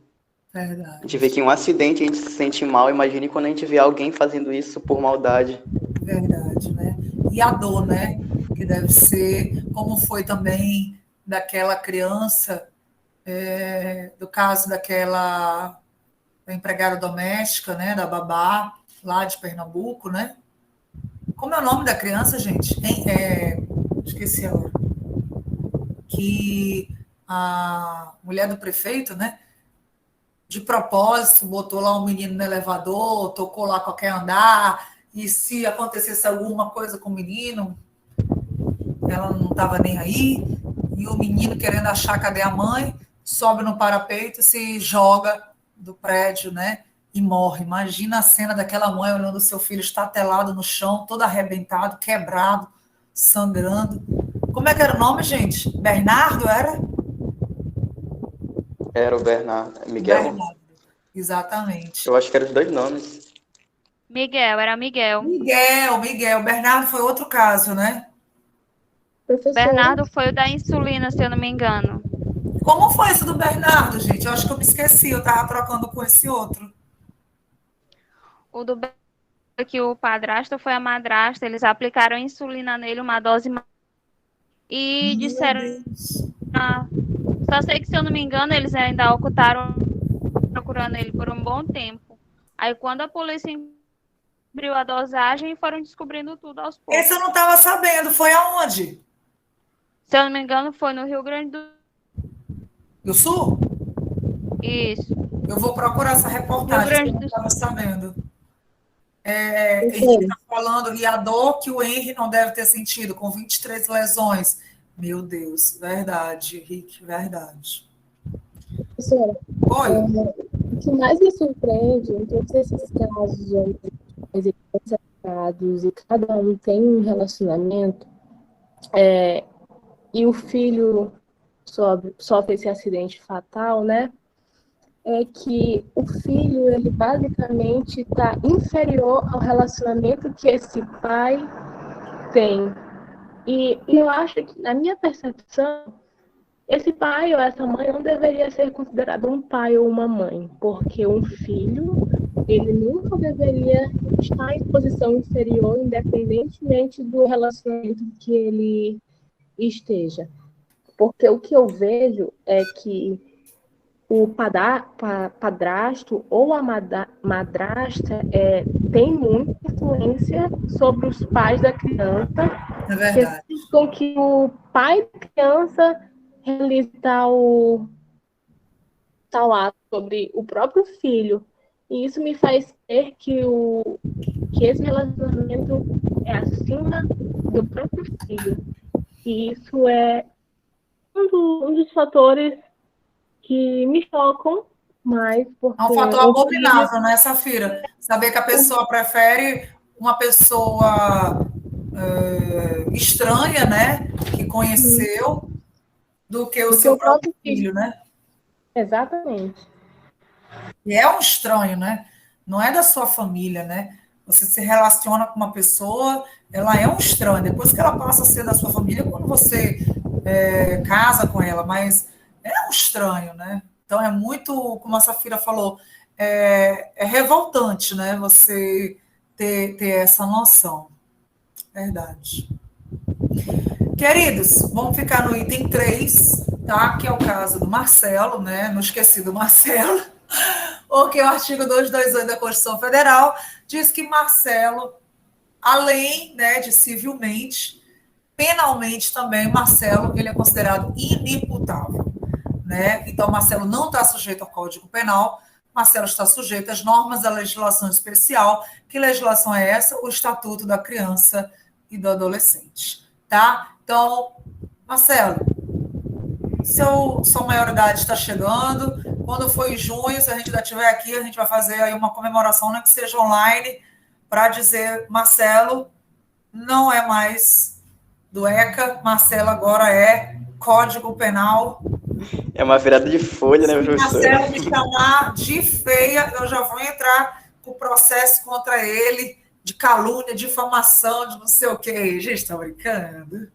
Verdade. A gente vê que em um acidente a gente se sente mal. Imagine quando a gente vê alguém fazendo isso por maldade. Verdade, né? E a dor, né? Que deve ser, como foi também daquela criança... do caso da empregada doméstica, né, da babá, lá de Pernambuco, né? Como é o nome da criança, gente? Esqueci agora. Que a mulher do prefeito, né, de propósito, botou lá um menino no elevador, tocou lá qualquer andar, e se acontecesse alguma coisa com o menino, ela não estava nem aí, e o menino, querendo achar cadê a mãe, sobe no parapeito e se joga do prédio, né? E morre. Imagina a cena daquela mãe olhando o seu filho estatelado no chão, todo arrebentado, quebrado, sangrando. Como é que era o nome, gente? Bernardo, era? Era o Bernardo. Miguel? Bernardo, exatamente. Eu acho que eram os dois nomes. Miguel, era Miguel. Miguel. Bernardo foi outro caso, né? Bernardo foi o da insulina, se eu não me engano. Como foi isso do Bernardo, gente? Eu acho que eu me esqueci, eu estava trocando com esse outro. O do que o padrasto foi a madrasta, eles aplicaram insulina nele, uma dose e disseram, só sei que, se eu não me engano, eles ainda ocultaram procurando ele por um bom tempo. Aí quando a polícia abriu a dosagem, foram descobrindo tudo aos poucos. Esse eu não estava sabendo, foi aonde? Se eu não me engano, foi no Rio Grande do Sul? Isso. Eu vou procurar essa reportagem, que eu não estava sabendo. Henrique está falando, e a dor que o Henry não deve ter sentido, com 23 lesões. Meu Deus, verdade, Henrique, verdade. Professora, o que mais me surpreende em todos esses casos onde os são separados e cada um tem um relacionamento, e o filho sofre esse acidente fatal, né? É que o filho, ele basicamente está inferior ao relacionamento que esse pai tem. E eu acho que, na minha percepção, esse pai ou essa mãe não deveria ser considerado um pai ou uma mãe, porque um filho, ele nunca deveria estar em posição inferior, independentemente do relacionamento que ele esteja. Porque o que eu vejo é que o padrasto ou a madrasta tem muita influência sobre os pais da criança, que faz com que o pai da criança realize tal ato sobre o próprio filho. E isso me faz ver que esse relacionamento é acima do próprio filho. E isso é um dos fatores que me chocam mais. Porque é um fator abominável, né, Safira? Saber que a pessoa prefere uma pessoa estranha, né, que conheceu, do que o seu próprio filho, né? Exatamente. E é um estranho, né? Não é da sua família, né? Você se relaciona com uma pessoa, ela é um estranho. Depois que ela passa a ser da sua família, quando você casa com ela, mas é um estranho, né? Então é muito, como a Safira falou, é revoltante, né? Você ter essa noção. Verdade. Queridos, vamos ficar no item 3, tá? Que é o caso do Marcelo, né? Não esqueci do Marcelo, porque o artigo 228 da Constituição Federal diz que Marcelo, além, né, de civilmente, penalmente também, Marcelo, ele é considerado inimputável, né? Então, Marcelo não está sujeito ao Código Penal, Marcelo está sujeito às normas da legislação especial. Que legislação é essa? O Estatuto da Criança e do Adolescente, tá? Então, Marcelo, sua maioridade está chegando. Quando for em junho, se a gente ainda estiver aqui, a gente vai fazer aí uma comemoração, né, que seja online, para dizer, Marcelo não é mais do ECA, Marcelo agora é Código Penal. É uma virada de folha, né, professor? Se Marcelo me chamar de feia, eu já vou entrar com o processo contra ele, de calúnia, difamação, de não sei o quê. Gente, está brincando?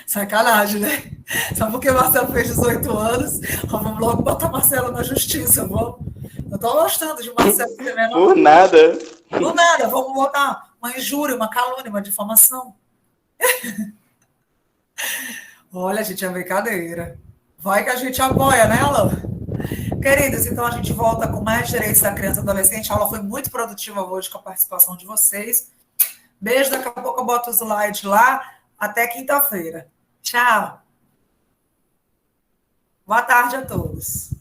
Sacanagem, né? Só porque o Marcelo fez 18 anos, vamos logo botar Marcelo na justiça, vamos. Eu estou gostando de Marcelo ser menor. Por nada. Por nada, vamos botar uma injúria, uma calúnia, uma difamação. Olha, gente, é brincadeira. Vai que a gente apoia, né, Alain? Queridos, então a gente volta com mais direitos da criança e adolescente. A aula foi muito produtiva hoje com a participação de vocês. Beijo, daqui a pouco eu boto o slide lá. Até quinta-feira. Tchau. Boa tarde a todos.